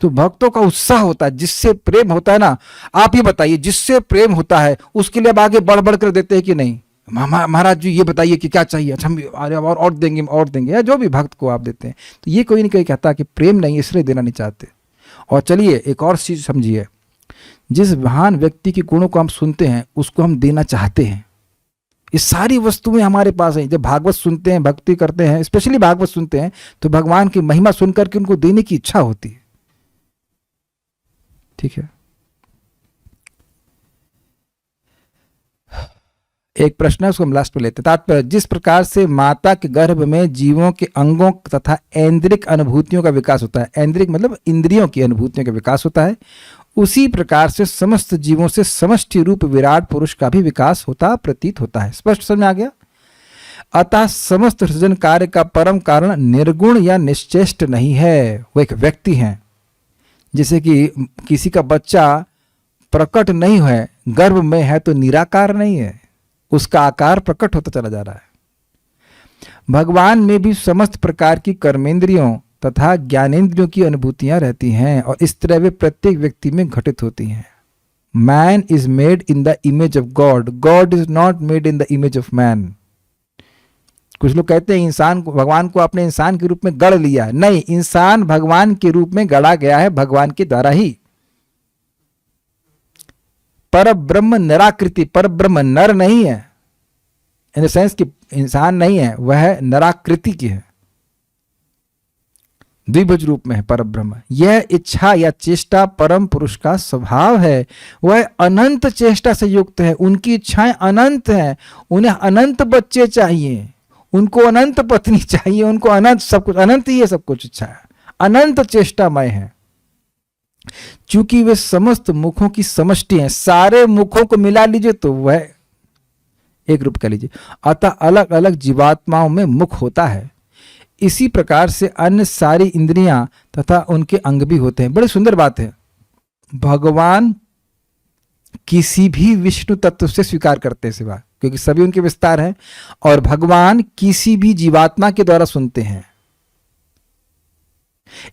तो भक्तों का उत्साह होता है, जिससे प्रेम होता है ना। आप ये बताइए, जिससे प्रेम होता है उसके लिए अब आगे बढ़ बढ़ कर देते हैं कि नहीं? महाराज जी ये बताइए कि क्या चाहिए, अच्छा हम और देंगे, या जो भी भक्त को आप देते हैं। तो ये कोई नहीं कोई कहता कि प्रेम नहीं, इसलिए देना नहीं चाहते। और चलिए एक और चीज समझिए, जिस महान व्यक्ति के गुणों को हम सुनते हैं उसको हम देना चाहते हैं। ये सारी वस्तुएं हमारे पास हैं। जब भागवत सुनते हैं, भक्ति करते हैं, स्पेशली भागवत सुनते हैं, तो भगवान की महिमा सुनकर के उनको देने की इच्छा होती है। ठीक है, एक प्रश्न है, उसको हम लास्ट में लेते हैं। तात्पर्य, जिस प्रकार से माता के गर्भ में जीवों के अंगों तथा ऐन्द्रिक अनुभूतियों का विकास होता है, ऐन्द्रिक मतलब इंद्रियों की अनुभूतियों का विकास होता है, उसी प्रकार से समस्त जीवों से समष्टि रूप विराट पुरुष का भी विकास होता प्रतीत होता है। स्पष्ट समझ में आ गया? अतः समस्त सृजन कार्य का परम कारण निर्गुण या निश्चेष्ट नहीं है, वो एक व्यक्ति है। जैसे कि किसी का बच्चा प्रकट नहीं है, गर्भ में है तो निराकार नहीं है, उसका आकार प्रकट होता चला जा रहा है। भगवान में भी समस्त प्रकार की कर्मेंद्रियों तथा ज्ञानेंद्रियों की अनुभूतियां रहती हैं, और इस तरह वे प्रत्येक व्यक्ति में घटित होती हैं। Man is made in the image of God, God is not made in the image of man. कुछ लोग कहते हैं इंसान को, भगवान को अपने इंसान के रूप में गढ़ लिया है। नहीं, इंसान भगवान के रूप में गढ़ा गया है, भगवान के द्वारा ही। पर ब्रह्म निराकृति, पर ब्रह्म नर नहीं है, इन द सेंस कि इंसान नहीं है, वह नराकृति की है, द्विभुज रूप में है पर ब्रह्म। यह इच्छा या चेष्टा परम पुरुष का स्वभाव है, वह अनंत चेष्टा से युक्त है, उनकी इच्छाएं अनंत हैं, उन्हें अनंत बच्चे चाहिए, उनको अनंत पत्नी चाहिए, उनको अनंत सब कुछ, अनंत ही है सब कुछ, इच्छा है अनंत चेष्टामय है। चूंकि वे समस्त मुखों की समष्टि हैं, सारे मुखों को मिला लीजिए तो वह एक रूप कर लीजिए, अतः अलग अलग जीवात्माओं में मुख होता है। इसी प्रकार से अन्य सारी इंद्रियां तथा उनके अंग भी होते हैं। बड़ी सुंदर बात है, भगवान किसी भी विष्णु तत्व से स्वीकार करते हैं सिवा, क्योंकि सभी उनके विस्तार हैं, और भगवान किसी भी जीवात्मा के द्वारा सुनते हैं।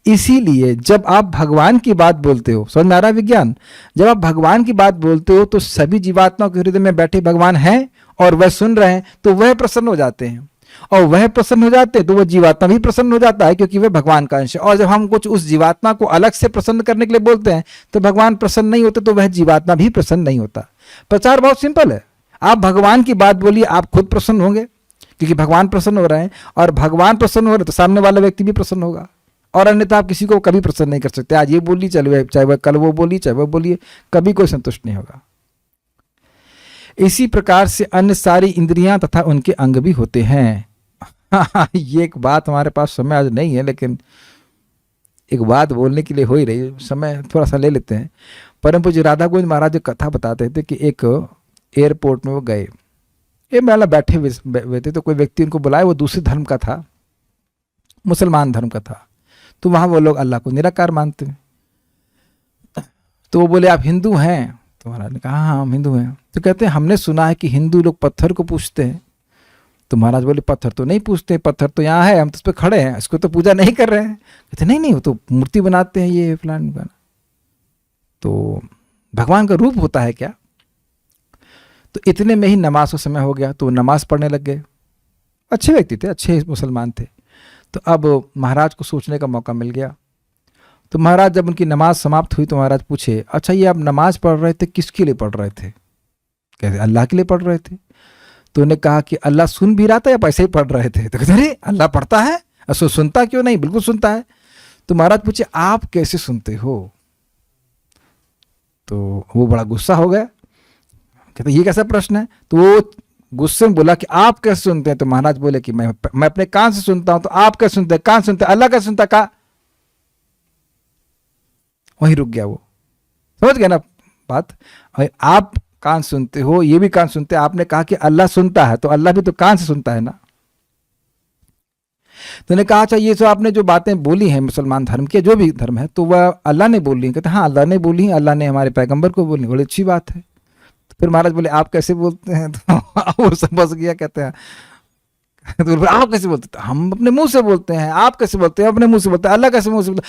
इसीलिए जब आप भगवान की बात बोलते हो, समझ में आ रहा है विज्ञान, जब आप भगवान की बात बोलते हो तो सभी जीवात्माओं के हृदय में बैठे भगवान हैं और वह सुन रहे हैं, तो वह प्रसन्न हो जाते हैं, और वह प्रसन्न हो जाते हैं तो वह जीवात्मा भी प्रसन्न हो जाता है, क्योंकि वह भगवान का अंश है। और जब हम कुछ उस जीवात्मा को अलग से प्रसन्न करने के लिए बोलते हैं तो भगवान प्रसन्न नहीं होते, तो वह जीवात्मा भी प्रसन्न नहीं होता। प्रचार बहुत सिंपल है, आप भगवान की बात बोलिए, आप खुद प्रसन्न होंगे क्योंकि भगवान प्रसन्न हो रहे हैं, और भगवान प्रसन्न हो रहे हैं तो सामने वाला व्यक्ति भी प्रसन्न होगा, और अन्यथा आप किसी को कभी प्रसन्न नहीं कर सकते। आज ये बोली चले, चाहे वह कल वो बोली, चाहे वह बोलिए, कभी कोई संतुष्ट नहीं होगा। इसी प्रकार से अन्य सारी इंद्रियां तथा उनके अंग भी होते हैं। ये एक बात, हमारे पास समय आज नहीं है, लेकिन एक बात बोलने के लिए हो ही रही है, समय थोड़ा सा ले लेते हैं। परम पूज्य राधा गोविंद महाराज जो कथा बताते थे कि एक एयरपोर्ट में वो गए, ये मेला बैठे हुए थे, तो कोई व्यक्ति उनको बुलाए, वो दूसरे धर्म का था, मुसलमान धर्म का था, तो वहाँ वो लोग अल्लाह को निराकार मानते हैं। तो वो बोले आप हिंदू हैं? तो महाराज ने कहा हाँ हम हिंदू हैं। तो कहते हैं हमने सुना है कि हिंदू लोग पत्थर को पूजते हैं। तो महाराज बोले पत्थर तो नहीं पूजते, पत्थर तो यहाँ है, हम तो उस पर खड़े हैं, इसको तो पूजा नहीं कर रहे हैं। कहते नहीं वो तो मूर्ति बनाते हैं, ये फलान का। तो भगवान का रूप होता है क्या? तो इतने में ही नमाज का समय हो गया, तो नमाज पढ़ने लग गए। अच्छे व्यक्ति थे, अच्छे मुसलमान थे। तो अब महाराज को सोचने का मौका मिल गया। तो महाराज जब उनकी नमाज समाप्त हुई तो महाराज पूछे अच्छा ये आप नमाज पढ़ रहे थे किसके लिए पढ़ रहे थे? कहते अल्लाह के लिए पढ़ रहे थे। तो उन्हें कहा कि अल्लाह सुन भी रहा था या पैसे ही पढ़ रहे थे? तो कहते अरे अल्लाह पढ़ता है, असो सुनता क्यों नहीं? बिल्कुल सुनता है। तो महाराज पूछे आप कैसे सुनते हो? तो वो बड़ा गुस्सा हो गया, कहते ये कैसा प्रश्न है? तो वो गुस्से में बोला कि आप कैसे सुनते हैं? तो महाराज बोले कि मैं अपने कान से सुनता हूं। तो आप कैसे सुनते हैं? कान सुनते हैं। अल्लाह कैसे सुनता? का वहीं रुक गया वो। समझ गए ना बात? आप कान सुनते हो, ये भी कान सुनते हैं। आपने कहा कि अल्लाह सुनता है, तो अल्लाह भी तो कान से सुनता है ना। तो उन्होंने कहा अच्छा ये जो आपने जो बातें बोली हैं मुसलमान धर्म के, जो भी धर्म है, तो वह अल्लाह ने बोली है? कहते हाँ अल्लाह ने बोली है, अल्लाह ने हमारे पैगंबर को बोली, बड़ी अच्छी बात है। तो फिर महाराज बोले आप कैसे बोलते हैं? तो वो समझ गया, कहते हैं तो आप कैसे बोलते? तो हम अपने मुंह से बोलते हैं। आप कैसे बोलते हैं? अपने मुंह से बोलते हैं। अल्लाह कैसे मुंह से बोलता?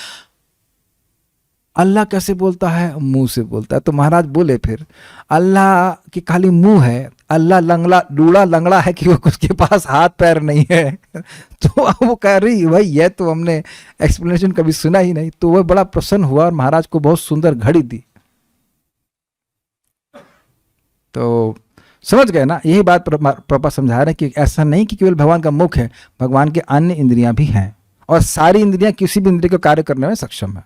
अल्लाह कैसे बोलता है? मुंह से बोलता है। तो महाराज बोले फिर अल्लाह की खाली मुंह है, अल्लाह लंगड़ा लूड़ा लंगड़ा है कि वो उसके पास हाथ पैर नहीं है। तो वो कह रही भाई ये तो हमने एक्सप्लेनेशन कभी सुना ही नहीं। तो वह बड़ा प्रसन्न हुआ और महाराज को बहुत सुंदर घड़ी दी। तो समझ गए ना? यही बात प्रभुपाद समझा रहे हैं कि ऐसा नहीं कि केवल भगवान का मुख है, भगवान के अन्य इंद्रियां भी हैं, और सारी इंद्रियां किसी भी इंद्रिय को कार्य करने में सक्षम है।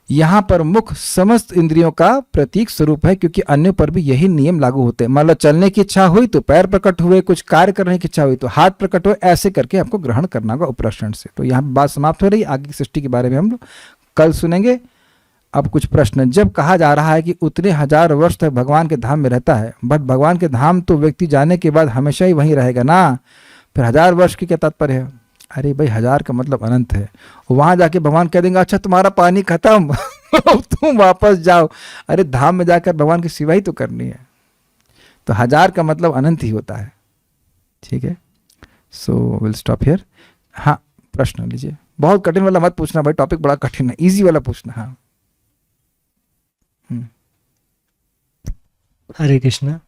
यहां पर मुख समस्त इंद्रियों का प्रतीक स्वरूप है, क्योंकि अन्य पर भी यही नियम लागू होते हैं। मान लो चलने की इच्छा हुई तो पैर प्रकट हुए, कुछ कार्य करने की इच्छा हुई तो हाथ प्रकट हुए, ऐसे करके आपको ग्रहण करना होगा उपरक्षण से। तो यहाँ बात समाप्त हो रही। आगे की सृष्टि के बारे में हम लोग कल सुनेंगे। अब कुछ प्रश्न। जब कहा जा रहा है कि उतने हजार वर्ष तक भगवान के धाम में रहता है, बट भगवान के धाम तो व्यक्ति जाने के बाद हमेशा ही वहीं रहेगा ना, फिर हजार वर्ष की क्या तात्पर्य है? अरे भाई हजार का मतलब अनंत है। वहां जाके भगवान कह देंगे अच्छा तुम्हारा पानी खत्म तुम वापस जाओ। अरे धाम में जाकर भगवान की सेवा ही तो करनी है। तो हजार का मतलब अनंत ही होता है। ठीक है, सो विल स्टॉप हियर। हाँ प्रश्न लीजिए। बहुत कठिन वाला मत पूछना भाई, टॉपिक बड़ा कठिन है, इजी वाला पूछना। हाँ हरे कृष्णा।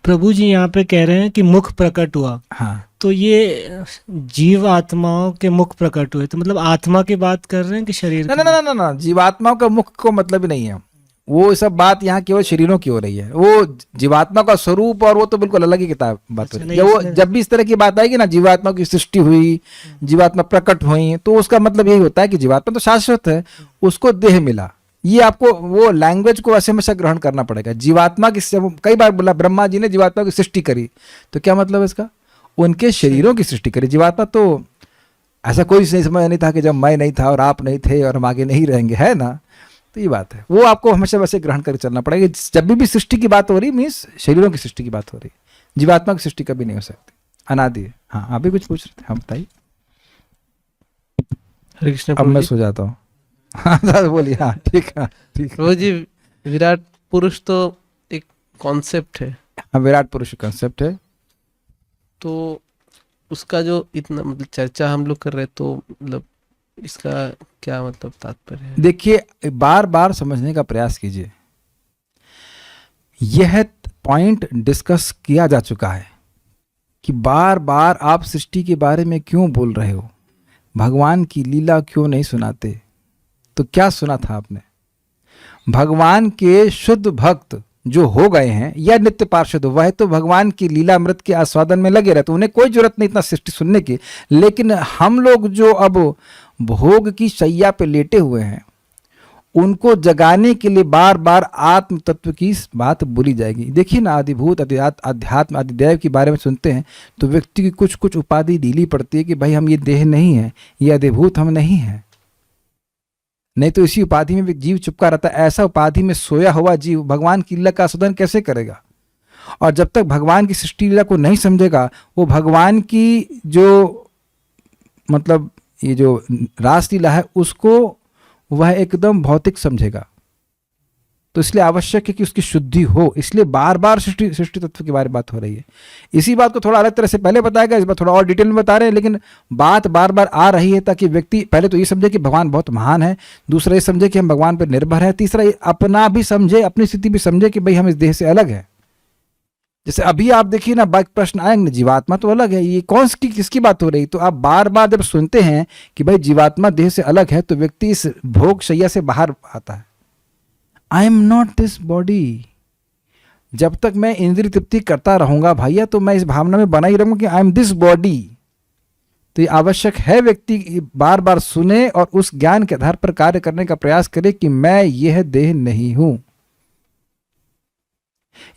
प्रभु जी यहाँ पे कह रहे हैं कि मुख प्रकट हुआ। हाँ तो ये जीव आत्माओं के मुख प्रकट हुए, तो मतलब आत्मा की बात कर रहे हैं कि शरीर? ना ना ना ना ना, जीवात्माओं का मुख को मतलब ही नहीं है। वो सब बात यहाँ केवल शरीरों की हो रही है, वो जीवात्मा का स्वरूप और वो तो बिल्कुल अलग ही किताब बात हो रही है। जब वो जब भी इस तरह की बात आएगी ना, जीवात्मा की सृष्टि हुई, जीवात्मा प्रकट हुई, तो उसका मतलब यही होता है कि जीवात्मा तो शाश्वत है, उसको देह मिला। ये आपको वो लैंग्वेज को ऐसे हमेशा ग्रहण करना पड़ेगा। जीवात्मा की, कई बार बोला ब्रह्मा जी ने जीवात्मा की सृष्टि करी, तो क्या मतलब इसका? उनके शरीरों की सृष्टि करी। जीवात्मा तो ऐसा कोई समय नहीं था कि जब मैं नहीं था और आप नहीं थे और हम आगे नहीं रहेंगे, है ना? तो ये बात है, वो आपको हमेशा वैसे ग्रहण करके चलना पड़ेगा। जब भी सृष्टि की बात हो रही मीन्स शरीरों की सृष्टि की बात हो रही, जीवात्मा की सृष्टि कभी नहीं हो सकती, अनादि है। हाँ, आप भी कुछ पूछ रहे थे, हम बताइए। हरे कृष्ण अब मैं सो जाता हूँ। हाँ बोलिए। हाँ ठीक है, ठीक है। प्रभु जी, विराट पुरुष तो एक कॉन्सेप्ट है। हाँ, विराट पुरुष कंसेप्ट है। तो उसका जो इतना मतलब चर्चा हम लोग कर रहे हैं, तो मतलब इसका क्या मतलब तात्पर्य है? देखिए, बार बार समझने का प्रयास कीजिए। यह पॉइंट डिस्कस किया जा चुका है कि बार बार आप सृष्टि के बारे में क्यों बोल रहे हो, भगवान की लीला क्यों नहीं सुनाते? तो क्या सुना था आपने? भगवान के शुद्ध भक्त जो हो गए हैं या नित्य पार्षद, वह तो भगवान की लीलामृत के आस्वादन में लगे रहते, उन्हें कोई जरूरत नहीं इतना सृष्टि सुनने की। लेकिन हम लोग जो अब भोग की शैया पे लेटे हुए हैं, उनको जगाने के लिए बार बार आत्म तत्व की बात बोली जाएगी। देखिए ना, आदिभूत, अध्यात्म, आदिदेव के बारे में सुनते हैं तो व्यक्ति की कुछ कुछ उपाधि ढीली पड़ती है कि भाई हम ये देह नहीं है, ये आदिभूत हम नहीं है। नहीं तो इसी उपाधि में भी जीव चिपका रहता है। ऐसा उपाधि में सोया हुआ जीव भगवान की लीला का आस्वादन कैसे करेगा? और जब तक भगवान की सृष्टि लीला को नहीं समझेगा, वो भगवान की जो मतलब ये जो रासलीला है उसको वह एकदम भौतिक समझेगा। तो इसलिए आवश्यक है कि उसकी शुद्धि हो। इसलिए बार बार सृष्टि तत्व के बारे में बात हो रही है। इसी बात को थोड़ा अलग तरह से पहले बताएगा, इस बार थोड़ा और डिटेल में बता रहे हैं, लेकिन बात बार बार आ रही है ताकि व्यक्ति पहले तो ये समझे कि भगवान बहुत महान है, दूसरा ये समझे कि हम भगवान पर निर्भर हैं, तीसरा ये अपना भी समझे, अपनी स्थिति भी समझे कि भाई हम इस देह से अलग है। जैसे अभी आप देखिए ना, बाकी प्रश्न आएंगे, जीवात्मा तो अलग है, ये कौन सी किसकी बात हो रही? तो आप बार बार जब सुनते हैं कि भाई जीवात्मा देह से अलग है, तो व्यक्ति इस भोग शैया से बाहर आता है। I am not this body. जब तक मैं इंद्रिय तृप्ति करता रहूंगा भैया, तो मैं इस भावना में बना ही रहूंगा कि आई एम दिस बॉडी। तो ये आवश्यक है व्यक्ति बार बार सुने और उस ज्ञान के आधार पर कार्य करने का प्रयास करे कि मैं यह देह नहीं हूं।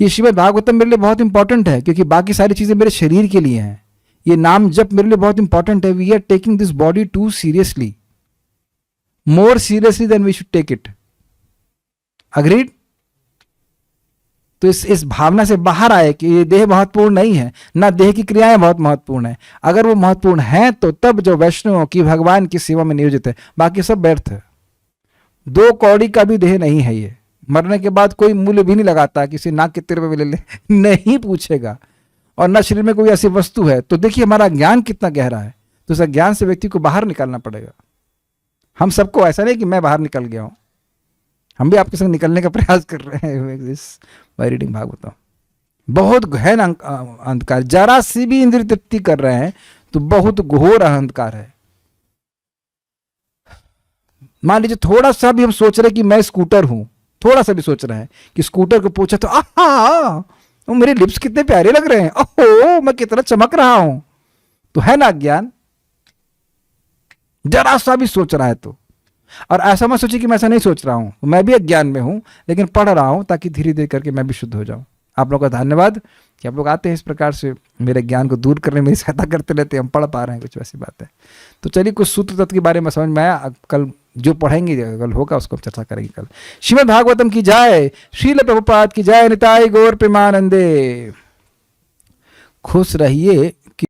ये श्रीमद् भागवतम मेरे लिए बहुत इंपॉर्टेंट है, क्योंकि बाकी सारी चीजें मेरे शरीर के लिए हैं। ये नाम जप मेरे लिए बहुत इंपॉर्टेंट है। We are taking this body too seriously, more seriously than we should take it. Agreed? तो इस भावना से बाहर आए कि ये देह महत्वपूर्ण नहीं है, ना देह की क्रियाएं बहुत महत्वपूर्ण है। अगर वो महत्वपूर्ण है तो तब जो वैष्णव की भगवान की सेवा में नियोजित है, बाकी सब व्यर्थ है। 2 कौड़ी का भी देह नहीं है ये। मरने के बाद कोई मूल्य भी नहीं लगाता, किसी नाक कितने रुपए ले ले नहीं पूछेगा, और न शरीर में कोई ऐसी वस्तु है। तो देखिए हमारा ज्ञान कितना गहरा है। तो उस ज्ञान से व्यक्ति को बाहर निकालना पड़ेगा। हम सबको, ऐसा नहीं कि मैं बाहर निकल गया हूं, हम भी आपके संग निकलने का प्रयास कर रहे हैं बाय रीडिंग भागवतम। बहुत गहन अंधकार, जरा सी भी इंद्रिय तृप्ति कर रहे हैं तो बहुत घोर अंधकार है। मान लीजिए थोड़ा सा भी हम सोच रहे कि मैं स्कूटर हूं, थोड़ा सा भी सोच रहे हैं कि स्कूटर को पूछा तो आहा मेरे लिप्स कितने प्यारे लग रहे हैं, ओहो मैं कितना चमक रहा हूं, तो है ना ज्ञान? जरा सा भी सोच रहा है तो। और ऐसा मत सोचिए कि मैं ऐसा नहीं सोच रहा हूं, मैं भी अज्ञान में हूं, लेकिन पढ़ रहा हूं ताकि धीरे धीरे करके मैं भी शुद्ध हो जाऊं। आप लोगों का धन्यवाद कि आप लोग आते हैं इस प्रकार से मेरे ज्ञान को दूर करने में मेरी सहायता करते रहते हैं। हम पढ़ पा रहे हैं कुछ वैसी बात है। तो चलिए कुछ सूत्र तत्व के बारे में समझ में आया। कल जो पढ़ेंगे, कल होगा उसको हम चर्चा करेंगे कल। श्रीमद् भागवतम की जय, श्रील प्रभुपाद की जय, निताई गौर प्रेमानंदे। खुश रहिए,